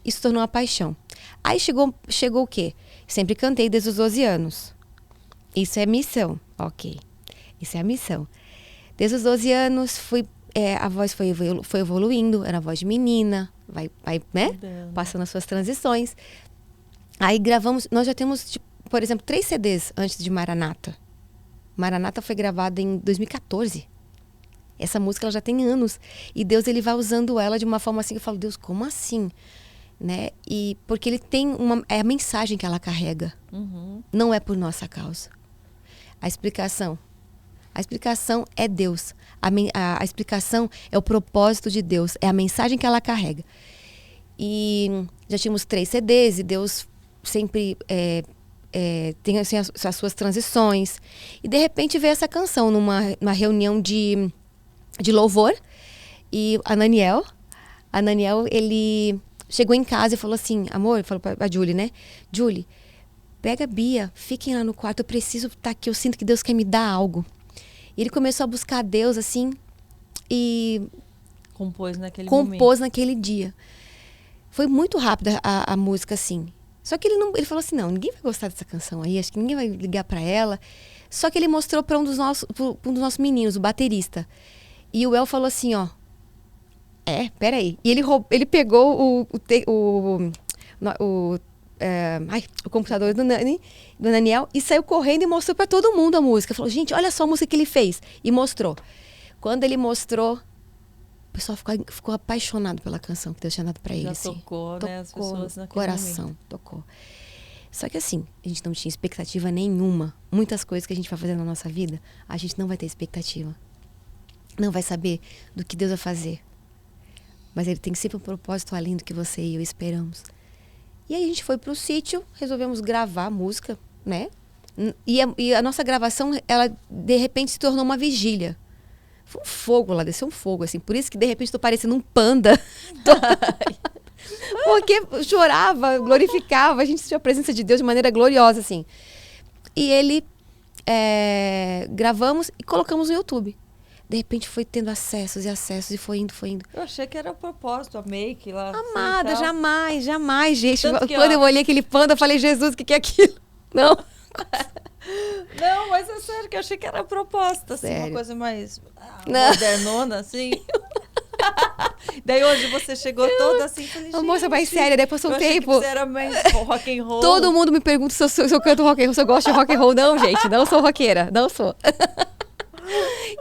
S2: isso tornou uma paixão. Aí chegou o quê? Sempre cantei desde os 12 anos. Isso é missão, ok. Isso é a missão. Desde os 12 anos, a voz foi evoluindo, era a voz de menina, vai né? Passando as suas transições. Aí gravamos, nós já temos, por exemplo, 3 CDs antes de Maranata. Maranata foi gravada em 2014. Essa música ela já tem anos. E Deus ele vai usando ela de uma forma assim que eu falo, Deus, como assim? Né? E porque ele tem a mensagem que ela carrega.
S1: Uhum.
S2: Não é por nossa causa. A explicação é Deus. A explicação é o propósito de Deus. É a mensagem que ela carrega. E já tínhamos 3 CDs e Deus sempre tem assim, as suas transições. E de repente veio essa canção numa reunião de louvor. E a Naniel, ele chegou em casa e falou assim, amor, falou pra Julie, né? Julie, pega a Bia, fiquem lá no quarto, eu preciso estar aqui, eu sinto que Deus quer me dar algo. E ele começou a buscar Deus, assim, e
S1: compôs
S2: naquele dia. Foi muito rápida a música, assim. Só que ele falou assim, não, ninguém vai gostar dessa canção aí, acho que ninguém vai ligar pra ela. Só que ele mostrou pra um dos nossos meninos, o baterista. E o El falou assim, peraí. E ele pegou o computador do Daniel e saiu correndo e mostrou pra todo mundo a música. Falou, gente, olha só a música que ele fez. E mostrou. Quando ele mostrou, o pessoal ficou apaixonado pela canção que Deus tinha dado pra ele.
S1: Já
S2: assim.
S1: tocou, né? As pessoas naquele
S2: coração,
S1: momento.
S2: tocou. Só que assim, a gente não tinha expectativa nenhuma. Muitas coisas que a gente vai fazer na nossa vida, a gente não vai ter expectativa. Não vai saber do que Deus vai fazer. Mas ele tem sempre um propósito além do que você e eu esperamos. E aí a gente foi pro sítio, resolvemos gravar a música, né? E a nossa gravação, ela de repente se tornou uma vigília. Foi um fogo lá, desceu um fogo, assim. Por isso que de repente tô parecendo um panda. Porque chorava, glorificava, a gente sentiu a presença de Deus de maneira gloriosa, assim. E gravamos e colocamos no YouTube. De repente foi tendo acessos e foi indo.
S1: Eu achei que era o propósito, a make lá.
S2: Amada, jamais, gente.
S1: Que,
S2: quando eu olhei aquele panda, eu falei, Jesus, o que é aquilo? Não.
S1: Não, mas é sério que eu achei que era a proposta, assim,
S2: Sério?
S1: uma coisa mais modernona, assim. Daí hoje você chegou toda assim, falei,
S2: Uma moça mais séria, daí passou um tempo.
S1: Você era mais rock and roll.
S2: Todo mundo me pergunta se eu canto rock and roll, se eu gosto de rock and roll. Não, gente, não sou roqueira, não sou.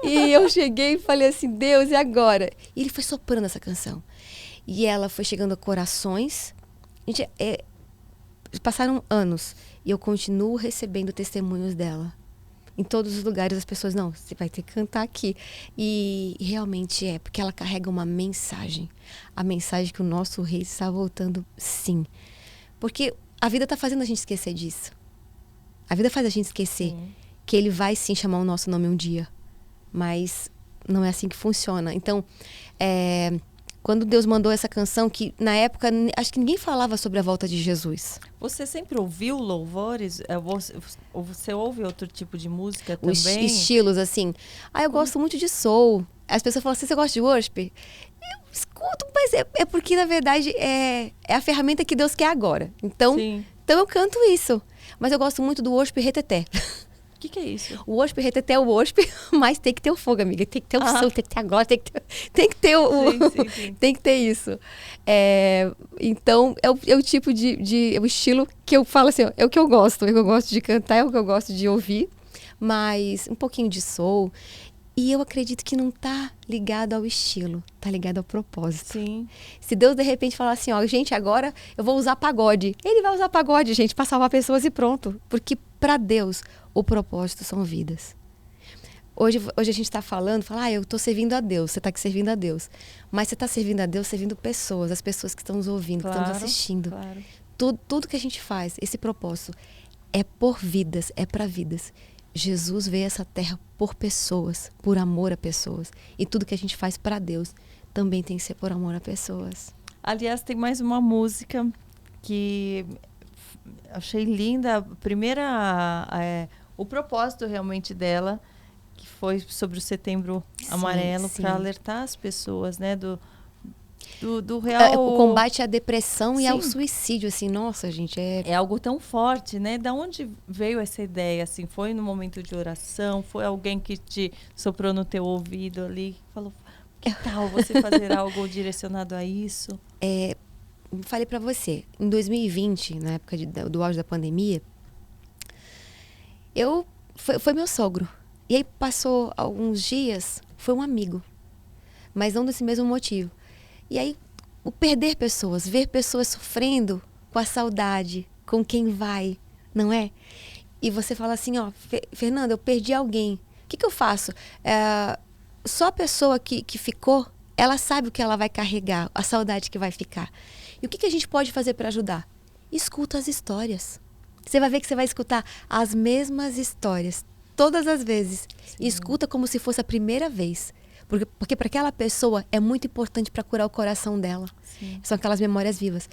S2: E eu cheguei e falei assim, Deus, e agora? E ele foi soprando essa canção. E ela foi chegando a corações. Gente, passaram anos e eu continuo recebendo testemunhos dela. Em todos os lugares as pessoas, não, você vai ter que cantar aqui. E realmente é, porque ela carrega uma mensagem. A mensagem que o nosso rei está voltando, sim. Porque a vida está fazendo a gente esquecer disso. A vida faz a gente esquecer que ele vai sim chamar o nosso nome um dia. Mas não é assim que funciona. Então, quando Deus mandou essa canção, que na época acho que ninguém falava sobre a volta de Jesus.
S1: Você sempre ouviu louvores? Você ouve outro tipo de música também?
S2: Os estilos, assim. Eu gosto muito de soul. As pessoas falam assim, você gosta de worship? Eu escuto, mas é porque, na verdade, é a ferramenta que Deus quer agora. Então eu canto isso. Mas eu gosto muito do worship reteté.
S1: O que é isso?
S2: O worship reteté é o worship, mas tem que ter o fogo, amiga. Tem que ter o som, tem que ter a glória, tem que ter o...
S1: Sim.
S2: Tem que ter isso. Então, é o tipo é o estilo que eu falo assim, ó, é o que eu gosto. É o que eu gosto de cantar, é o que eu gosto de ouvir. Mas um pouquinho de soul. E eu acredito que não tá ligado ao estilo, tá ligado ao propósito.
S1: Sim.
S2: Se Deus, de repente, falar assim, ó, gente, agora eu vou usar pagode. Ele vai usar pagode, gente, pra salvar pessoas e pronto. Porque para Deus, o propósito são vidas. Hoje a gente tá falando, eu tô servindo a Deus, você tá aqui servindo a Deus. Mas você tá servindo a Deus, servindo pessoas, as pessoas que estão nos ouvindo, que estão nos assistindo.
S1: Claro.
S2: Tudo que a gente faz, esse propósito, é por vidas, é para vidas. Jesus veio a essa terra por pessoas, por amor a pessoas. E tudo que a gente faz para Deus também tem que ser por amor a pessoas.
S1: Aliás, tem mais uma música que achei linda. A primeira, o propósito realmente dela, que foi sobre o Setembro Amarelo, para alertar as pessoas, né, do real...
S2: O combate à depressão e ao suicídio, assim, nossa, gente,
S1: é algo tão forte, né? Da onde veio essa ideia, assim? Foi no momento de oração? Foi alguém que te soprou no teu ouvido ali? Falou, que tal você fazer algo direcionado a isso?
S2: Falei pra você, em 2020, na época do auge da pandemia, foi meu sogro. E aí passou alguns dias, foi um amigo, mas não desse mesmo motivo. E aí, o perder pessoas, ver pessoas sofrendo com a saudade, com quem vai, não é? E você fala assim, ó, Fernanda, eu perdi alguém. O que eu faço? Só a pessoa que ficou, ela sabe o que ela vai carregar, a saudade que vai ficar. E o que a gente pode fazer para ajudar? Escuta as histórias. Você vai ver que você vai escutar as mesmas histórias, todas as vezes. E escuta como se fosse a primeira vez. Porque para aquela pessoa é muito importante para curar o coração dela.
S1: Sim.
S2: São aquelas memórias vivas.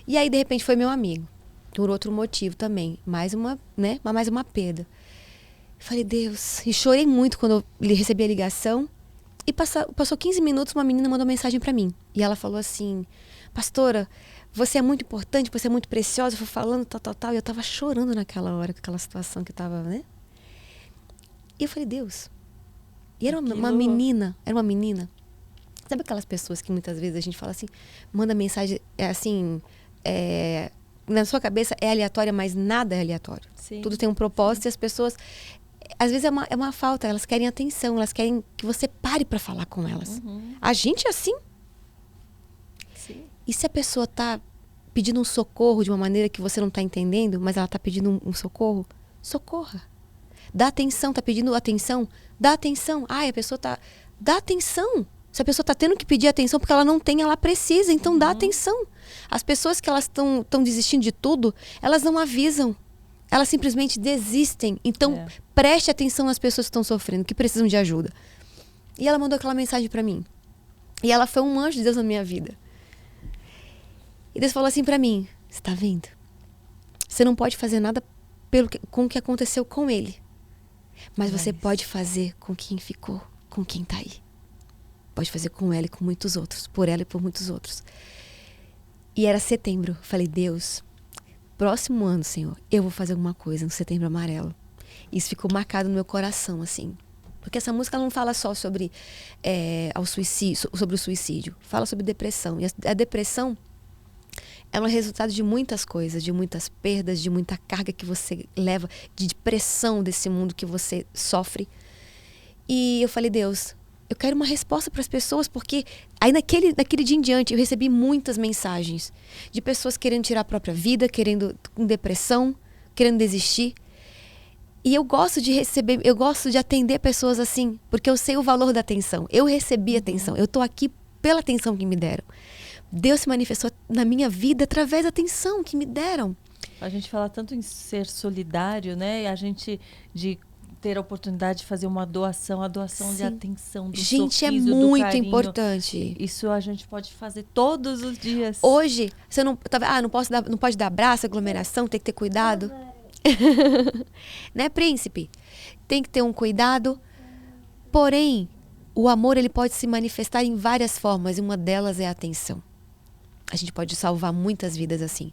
S2: E aí, de repente, foi meu amigo. Por outro motivo também. Mais uma perda. Falei, Deus. E chorei muito quando eu recebi a ligação. E passou 15 minutos, uma menina mandou mensagem para mim. E ela falou assim, pastora, você é muito importante, você é muito preciosa. Eu fui falando, tal. E eu tava chorando naquela hora, com aquela situação que tava, né? E eu falei, Deus... E era uma menina. Sabe aquelas pessoas que muitas vezes a gente fala assim, manda mensagem, na sua cabeça é aleatória, mas nada é aleatório.
S1: Sim.
S2: Tudo tem um propósito e as pessoas, às vezes é uma falta, elas querem atenção, elas querem que você pare para falar com elas. A gente é assim.
S1: Sim.
S2: E se a pessoa tá pedindo um socorro de uma maneira que você não tá entendendo, mas ela tá pedindo um socorro, socorra. Dá atenção, tá pedindo atenção? Dá atenção. A pessoa tá... Dá atenção. Se a pessoa tá tendo que pedir atenção porque ela não tem, ela precisa. Então dá atenção. As pessoas que elas estão desistindo de tudo, elas não avisam. Elas simplesmente desistem. Então preste atenção nas pessoas que estão sofrendo, que precisam de ajuda. E ela mandou aquela mensagem pra mim. E ela foi um anjo de Deus na minha vida. E Deus falou assim pra mim, você tá vendo? Você não pode fazer nada com o que aconteceu com ele. Mas você pode fazer com quem ficou, com quem tá aí. Pode fazer com ela e com muitos outros. Por ela e por muitos outros. E era setembro. Falei, Deus, próximo ano, Senhor, eu vou fazer alguma coisa no Setembro Amarelo. Isso ficou marcado no meu coração, assim. Porque essa música não fala só sobre o suicídio. Fala sobre depressão. E a depressão é um resultado de muitas coisas, de muitas perdas, de muita carga que você leva, de pressão desse mundo que você sofre. E eu falei, Deus, Eu quero uma resposta para as pessoas, porque aí naquele dia em diante eu recebi muitas mensagens de pessoas querendo tirar a própria vida, querendo com depressão, querendo desistir. E eu gosto de receber, eu gosto de atender pessoas assim, porque eu sei o valor da atenção. Eu recebi atenção, eu estou aqui pela atenção que me deram. Deus se manifestou na minha vida através da atenção que me deram.
S1: A gente fala tanto em ser solidário, né? E a gente de ter a oportunidade de fazer uma doação, a doação de atenção, do
S2: gente,
S1: sorriso,
S2: é muito
S1: do carinho.
S2: importante.
S1: Isso a gente pode fazer todos os dias.
S2: Hoje, você não pode dar abraço, aglomeração, tem que ter cuidado. Né, príncipe? Tem que ter um cuidado. Porém, o amor ele pode se manifestar em várias formas e uma delas é a atenção. A gente pode salvar muitas vidas assim.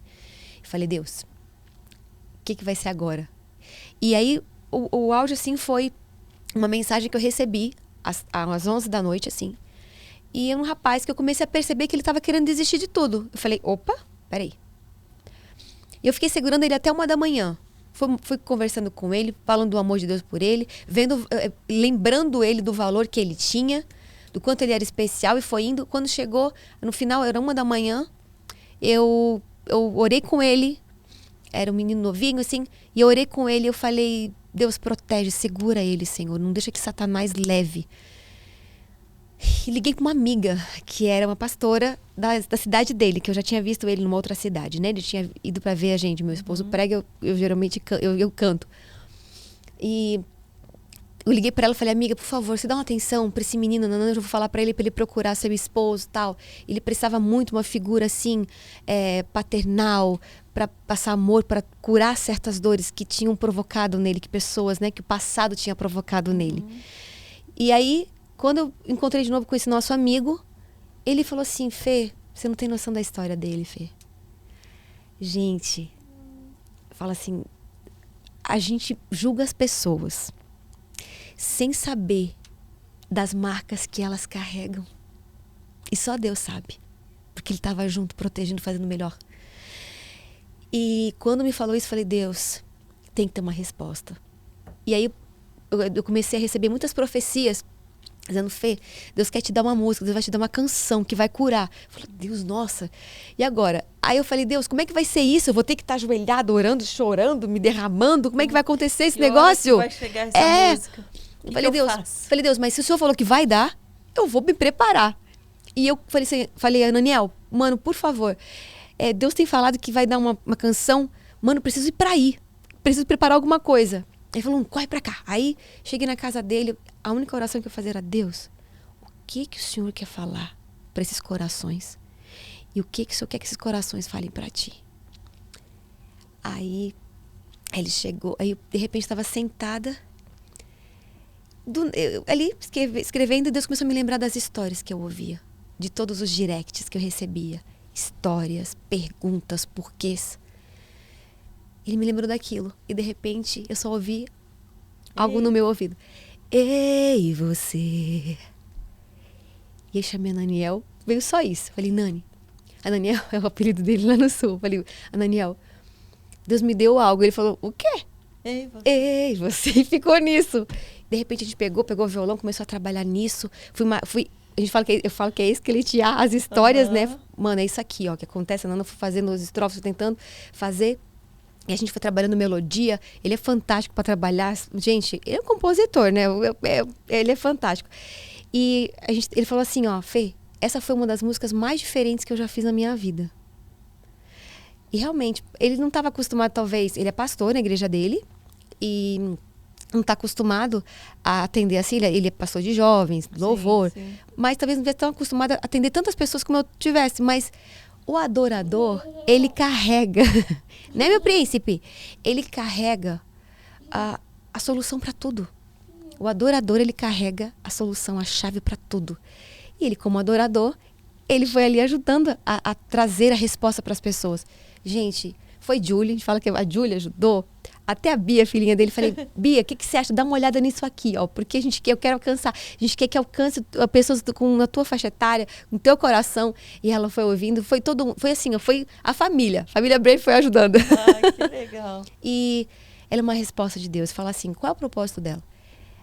S2: Eu falei, Deus, o que vai ser agora? E aí, o áudio, assim, foi uma mensagem que eu recebi às 11 da noite, assim. E um rapaz que eu comecei a perceber que ele estava querendo desistir de tudo. Eu falei, opa, peraí. E eu fiquei segurando ele até 1 da manhã. Fui conversando com ele, falando do amor de Deus por ele, lembrando ele do valor que ele tinha, do quanto ele era especial, e foi indo. Quando chegou, no final, era 1 da manhã, eu orei com ele, era um menino novinho, assim, e eu orei com ele, eu falei, Deus, protege, segura ele, Senhor, não deixa que Satanás leve. E liguei para uma amiga, que era uma pastora da cidade dele, que eu já tinha visto ele numa outra cidade, né? Ele tinha ido para ver a gente, meu esposo prega, eu geralmente eu canto. E eu liguei para ela e falei, amiga, por favor, você dá uma atenção para esse menino, eu vou falar para ele procurar seu esposo e tal. Ele precisava muito uma figura assim, paternal, para passar amor, para curar certas dores que tinham provocado nele, que pessoas, né, que o passado tinha provocado nele. E aí, quando eu encontrei de novo com esse nosso amigo, ele falou assim, Fê, você não tem noção da história dele, Fê. Gente, fala assim, a gente julga as pessoas sem saber das marcas que elas carregam. E só Deus sabe. Porque ele estava junto, protegendo, fazendo o melhor. E quando me falou isso, eu falei, Deus, tem que ter uma resposta. E aí eu comecei a receber muitas profecias, dizendo, Fê, Deus quer te dar uma música, Deus vai te dar uma canção que vai curar. Eu falei, Deus, nossa. E agora? Aí eu falei, Deus, como é que vai ser isso? Eu vou ter que estar ajoelhado, orando, chorando, me derramando? Como é que vai acontecer esse negócio?
S1: Vai chegar essa música.
S2: Eu falei, Deus, mas se o Senhor falou que vai dar, eu vou me preparar. E eu falei, Ananiel, mano, por favor, Deus tem falado que vai dar uma canção, mano, preciso ir pra aí, preciso preparar alguma coisa. Ele falou, corre pra cá. Aí, cheguei na casa dele, a única oração que eu fazia era, Deus, o que o Senhor quer falar pra esses corações? E o que o Senhor quer que esses corações falem pra ti? Aí, ele chegou, aí eu, de repente, estava sentada, ali, escrevendo, e Deus começou a me lembrar das histórias que eu ouvia, de todos os directs que eu recebia. Histórias, perguntas, porquês. Ele me lembrou daquilo. E de repente eu só ouvi algo no meu ouvido. Ei, você. E eu chamei a Ananiel. Veio só isso. Falei, Nani. Ananiel é o apelido dele lá no sul. Falei, Ananiel, Deus me deu algo. Ele falou, o quê?
S1: Ei, você.
S2: Ei, você. E ficou nisso. De repente a gente pegou o violão, começou a trabalhar nisso. Eu falo que é esqueletear as histórias, né? Mano, é isso aqui, ó, que acontece. A Nana foi fazendo os estrofes, tentando fazer. E a gente foi trabalhando melodia. Ele é fantástico para trabalhar. Gente, ele é um compositor, né? Ele é fantástico. E ele falou assim, ó, Fê, essa foi uma das músicas mais diferentes que eu já fiz na minha vida. E realmente, ele não estava acostumado, talvez... Ele é pastor na igreja dele. E não está acostumado a atender assim. Ele é pastor de jovens, louvor. Sim. Mas talvez não estivesse tão acostumado a atender tantas pessoas como eu tivesse. Mas o adorador, ele carrega... Né, meu príncipe? Ele carrega a solução para tudo. O adorador, ele carrega a solução, a chave para tudo. E ele, como adorador, ele foi ali ajudando a trazer a resposta para as pessoas. Gente, foi Júlia, a gente fala que a Júlia ajudou. Até a Bia, filhinha dele, falei, Bia, o que você acha? Dá uma olhada nisso aqui, ó, porque eu quero alcançar. A gente quer que alcance pessoas na tua faixa etária, no teu coração. E ela foi ouvindo, foi assim, foi a família. A família Brave foi ajudando.
S1: Ai, que legal.
S2: E ela é uma resposta de Deus. Fala assim, qual é o propósito dela?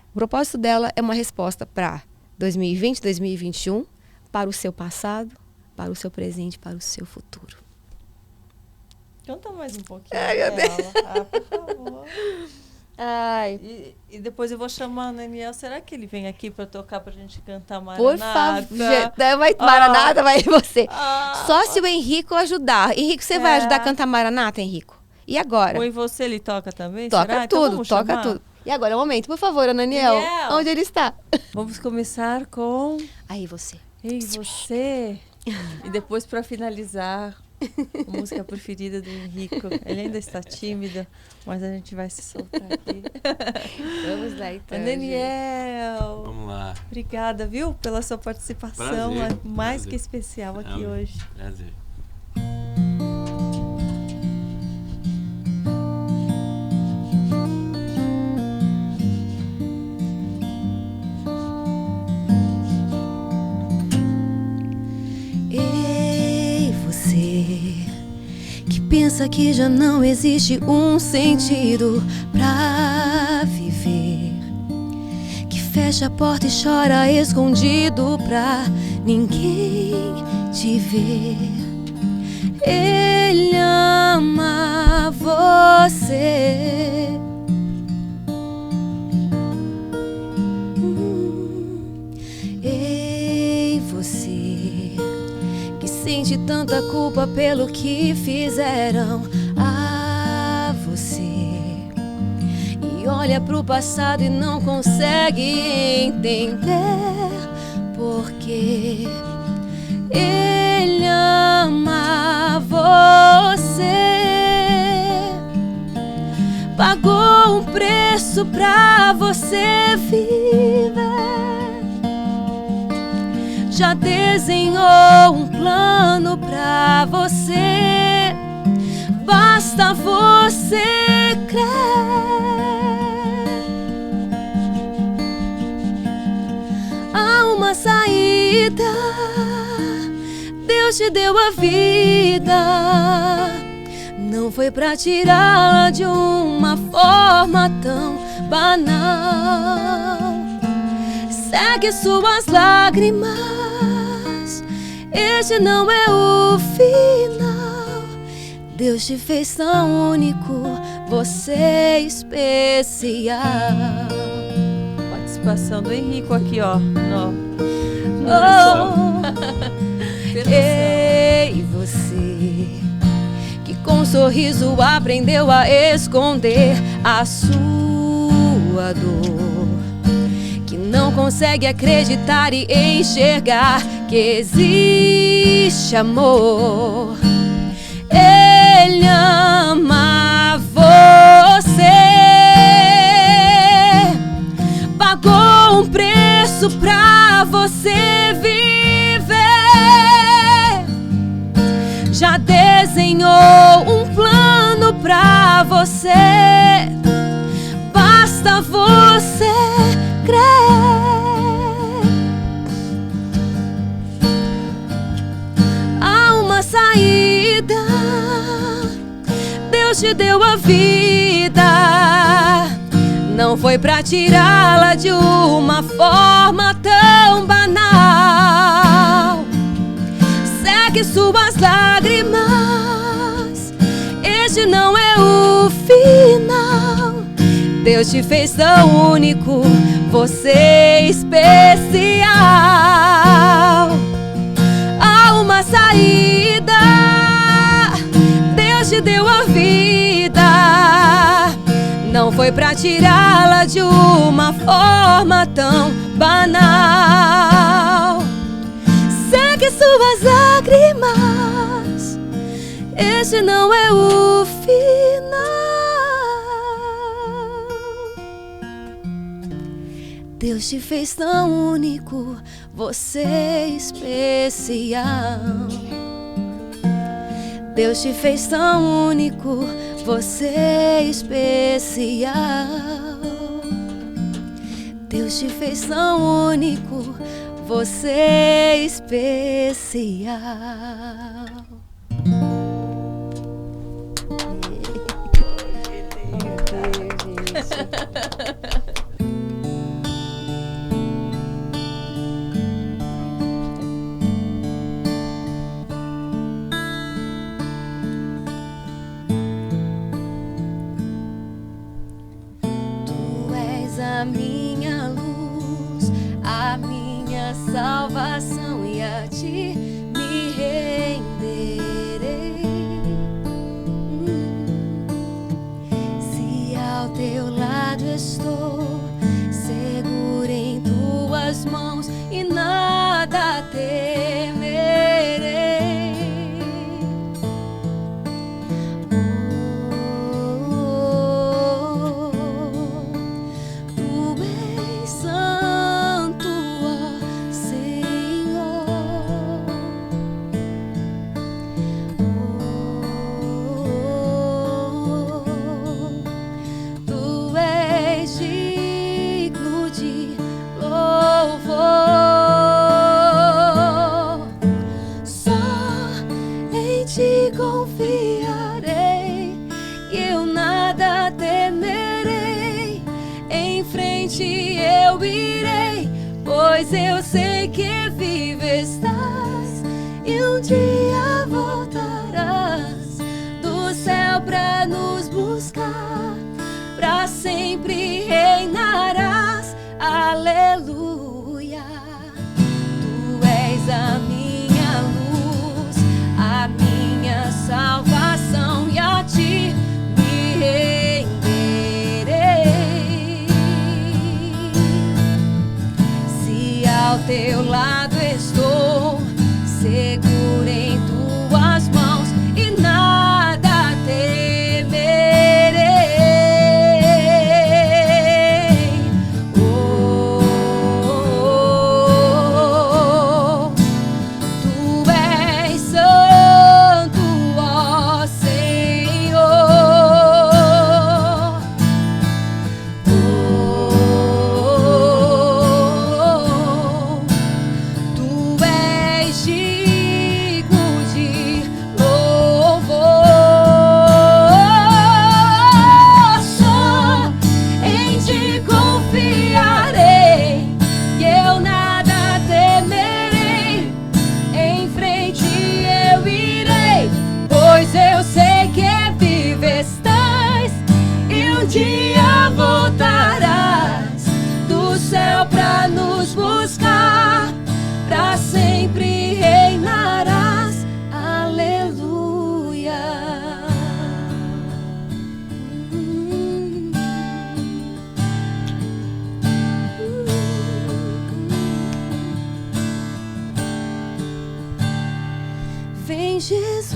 S2: O propósito dela é uma resposta para 2020, 2021, para o seu passado, para o seu presente, para o seu futuro.
S1: Canta mais um pouquinho.
S2: Ai, meu Deus.
S1: Por favor.
S2: Ai,
S1: E depois eu vou chamar o Daniel. Será que ele vem aqui para tocar pra gente cantar Maranata?
S2: por favor. Vai, Maranata, vai você. Só se o Henrico ajudar. Henrico, você vai ajudar a cantar Maranata, Henrico? E agora?
S1: Ou em você ele toca também?
S2: Toca
S1: será? Então
S2: tudo,
S1: vamos
S2: toca
S1: chamar?
S2: tudo. E agora é o momento, por favor, Ananiel.
S1: Daniel.
S2: Onde ele está?
S1: Vamos começar com
S2: Aí você.
S1: Ei, você. E depois para finalizar, a música preferida do Henrico. Ele ainda está tímido, mas a gente vai se soltar aqui.
S2: Vamos lá, então.
S1: Daniel.
S4: Vamos lá.
S1: Obrigada, viu, pela sua participação.
S4: Prazer,
S1: É mais
S4: prazer.
S1: que especial aqui
S4: Amém.
S1: hoje.
S4: Prazer.
S2: Ei, você que pensa que já não existe um sentido pra viver, que fecha a porta e chora escondido pra ninguém te ver. Ele ama você. Ei, você que sente tanta culpa pelo que fizeram a você e olha pro passado e não consegue entender porque ele ama você. Pagou um preço pra você viver. Já desenhou um plano pra você. Basta você crer. Há uma saída. Deus te deu a vida. Não foi pra tirá-la de uma forma tão banal. Segue suas lágrimas. Este não é o final. Deus te fez tão único. Você é especial.
S1: Participação do Henrico aqui, ó.
S2: Ei, você que com um sorriso aprendeu a esconder a sua dor, que não consegue acreditar e enxergar que existe amor. Ele ama você. Pagou um preço pra você viver. Já desenhou um plano pra você. Basta você crer. Há uma saída. Deus te deu a vida. Não foi pra tirá-la de uma forma tão banal. Segue suas lágrimas. Este não é o final. Deus te fez tão único. Você é especial. Há uma saída. Deus te deu a vida. Não foi pra tirá-la de uma forma tão banal. Segue suas lágrimas. Este não é o final. Deus te fez tão único. Você é especial. Deus te fez tão único. Você é especial. Deus te fez tão único. Você é especial. a minha luz, a minha salvação, e a ti me renderei. Se ao teu lado estou, seguro em tuas mãos, e nada temerei. Tu és santo, ó Senhor. Tu és digno de louvor. Só em ti confiarei, e eu nada temerei. Em frente eu irei, pois eu sei que vivo estás, e um dia voltarás do céu pra nos buscar. Pra sempre reinarás, aleluia. Tu és a minha luz, a minha salvação, e a ti me renderei. Se ao teu lado estou, seguro em tuas mãos, e nada temerei. Oh, tu és santo, ó Senhor. Oh, tu és digno de louvor. Só em ti confiarei, e eu nada temerei. Em frente eu irei, pois eu sei que vivo estás, e um dia voltarás do céu pra nos buscar. Pra sempre reinarás, aleluia. Vem Jesus,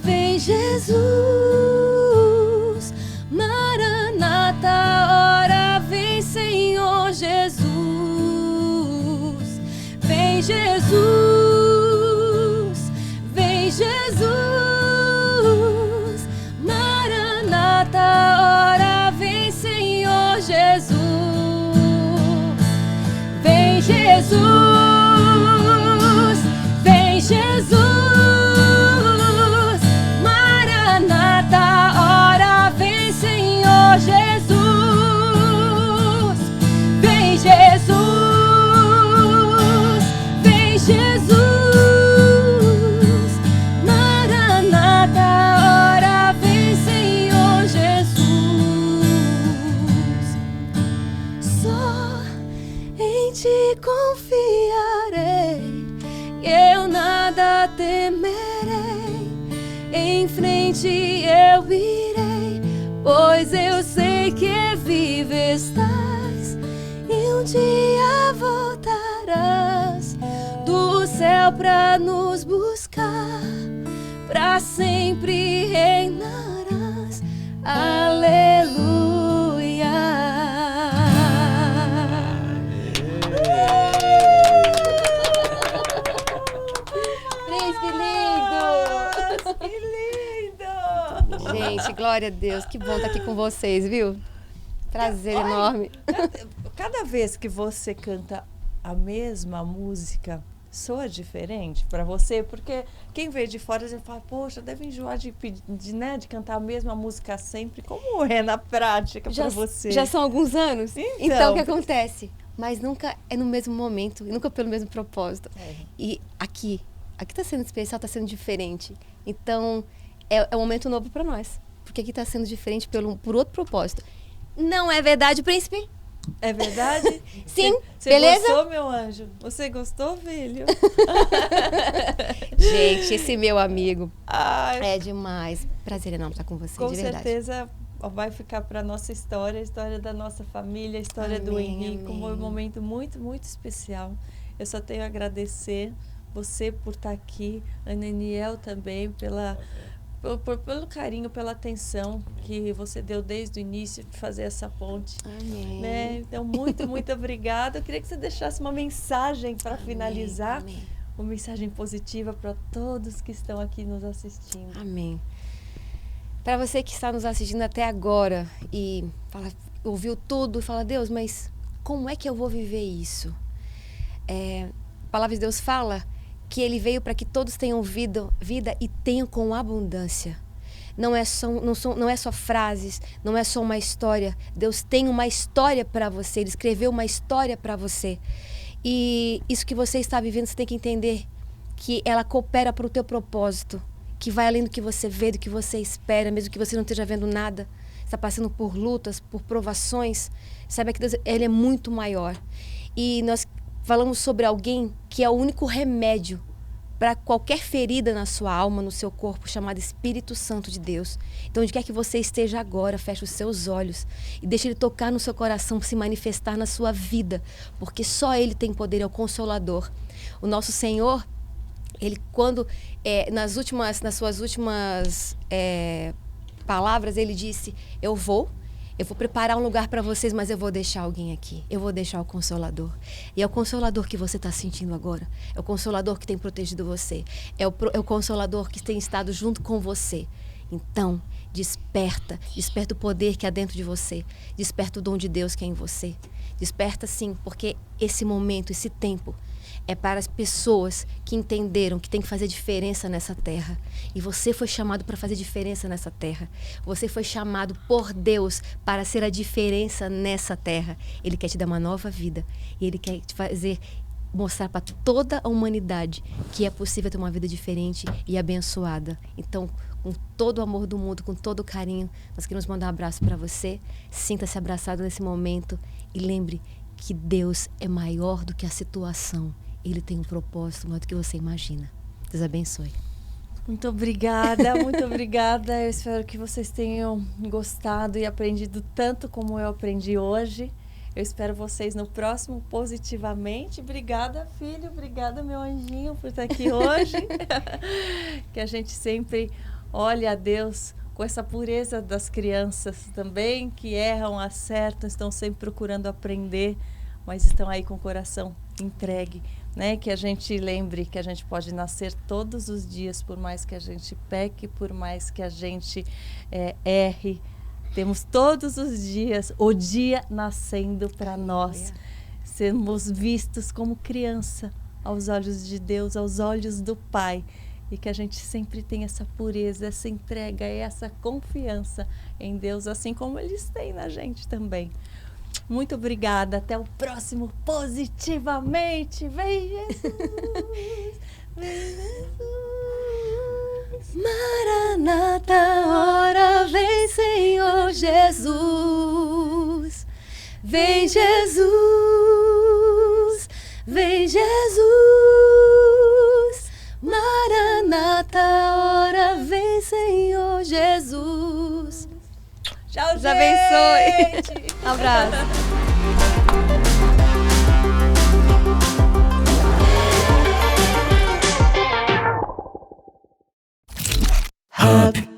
S2: vem Jesus, Maranata, ora vem Senhor Jesus. Vem Jesus, vem Jesus, Maranata, ora vem Senhor Jesus. Vem Jesus, vem Jesus, Maranata, ora vem Senhor Jesus. Vem Jesus, vem Jesus, Maranata, ora vem Senhor Jesus. Só em ti confiarei, eu nada temerei. Em frente eu irei, pois eu sei que vivo estás, e um dia voltarás do céu pra nos buscar. Pra sempre reinarás, aleluia.
S1: Que lindo!
S2: Gente, glória a Deus. Que bom estar aqui com vocês, viu? Prazer
S1: Olha,
S2: enorme.
S1: Cada vez que você canta a mesma música, soa diferente para você? Porque quem vê de fora já fala, poxa, deve enjoar de cantar a mesma música sempre. Como é na prática para você?
S2: Já são alguns anos?
S1: Então
S2: O que acontece? Mas nunca é no mesmo momento, e nunca pelo mesmo propósito.
S1: É.
S2: E aqui está sendo especial, está sendo diferente. Então, é um momento novo para nós. Porque aqui está sendo diferente por outro propósito. Não é verdade, príncipe?
S1: É verdade?
S2: Sim,
S1: Você
S2: beleza?
S1: gostou, meu anjo? Você gostou, filho?
S2: Gente, esse meu amigo
S1: Ai,
S2: é demais. Prazer enorme estar com você,
S1: com
S2: de verdade.
S1: certeza vai ficar para nossa história, a história da nossa família, a história do
S2: Amém,
S1: Henrico.
S2: amém.
S1: Foi um momento muito, muito especial. Eu só tenho a agradecer você por estar aqui, a Naniel também, pelo carinho, pela atenção que você deu desde o início de fazer essa ponte.
S2: Amém.
S1: Né? Então, muito, muito obrigada. Eu queria que você deixasse uma mensagem para finalizar,
S2: Amém.
S1: uma mensagem positiva para todos que estão aqui nos assistindo.
S2: Amém. Para você que está nos assistindo até agora e ouviu tudo e fala, Deus, mas como é que eu vou viver isso? A palavra de Deus fala que Ele veio para que todos tenham vida e tenham com abundância. Não é só frases, não é só uma história. Deus tem uma história para você, Ele escreveu uma história para você. E isso que você está vivendo, você tem que entender que ela coopera para o teu propósito, que vai além do que você vê, do que você espera, mesmo que você não esteja vendo nada, está passando por lutas, por provações, saiba que Deus, Ele é muito maior. E nós falamos sobre alguém que é o único remédio para qualquer ferida na sua alma, no seu corpo, chamado Espírito Santo de Deus. Então, onde quer que você esteja agora, feche os seus olhos e deixe Ele tocar no seu coração, se manifestar na sua vida, porque só Ele tem poder, é o Consolador. O nosso Senhor, Ele quando, nas suas últimas palavras, Ele disse, eu vou preparar um lugar para vocês, mas eu vou deixar alguém aqui. Eu vou deixar o Consolador. E é o Consolador que você está sentindo agora. É o Consolador que tem protegido você. É o Consolador que tem estado junto com você. Então, desperta o poder que há dentro de você. Desperta o dom de Deus que é em você. Desperta sim, porque esse momento, esse tempo, é para as pessoas que entenderam que tem que fazer diferença nessa terra. E você foi chamado para fazer diferença nessa terra. Você foi chamado por Deus para ser a diferença nessa terra. Ele quer te dar uma nova vida. E Ele quer te mostrar para toda a humanidade que é possível ter uma vida diferente e abençoada. Então, com todo o amor do mundo, com todo o carinho, nós queremos mandar um abraço para você. Sinta-se abraçado nesse momento e lembre que Deus é maior do que a situação. Ele tem um propósito maior do que você imagina. Deus abençoe.
S1: Muito obrigada, muito obrigada. Eu espero que vocês tenham gostado e aprendido tanto como eu aprendi hoje. Eu espero vocês no próximo Positivamente. Obrigada, filho. Obrigada, meu anjinho, por estar aqui hoje. Que a gente sempre olhe a Deus com essa pureza das crianças também, que erram, acertam, estão sempre procurando aprender, mas estão aí com o coração entregue. Né? Que a gente lembre que a gente pode nascer todos os dias, por mais que a gente peque, por mais que a gente erre. Temos todos os dias o dia nascendo para nós. Sermos vistos como criança aos olhos de Deus, aos olhos do Pai. E que a gente sempre tenha essa pureza, essa entrega e essa confiança em Deus, assim como eles têm na gente também. Muito obrigada. Até o próximo Positivamente. Vem Jesus. Vem Jesus.
S2: Maranata, ora vem, Senhor Jesus. Vem Jesus. Vem Jesus. Maranata, ora vem, Senhor Jesus.
S1: Tchau,
S2: Deus abençoe.
S1: Um abraço.
S4: Hub.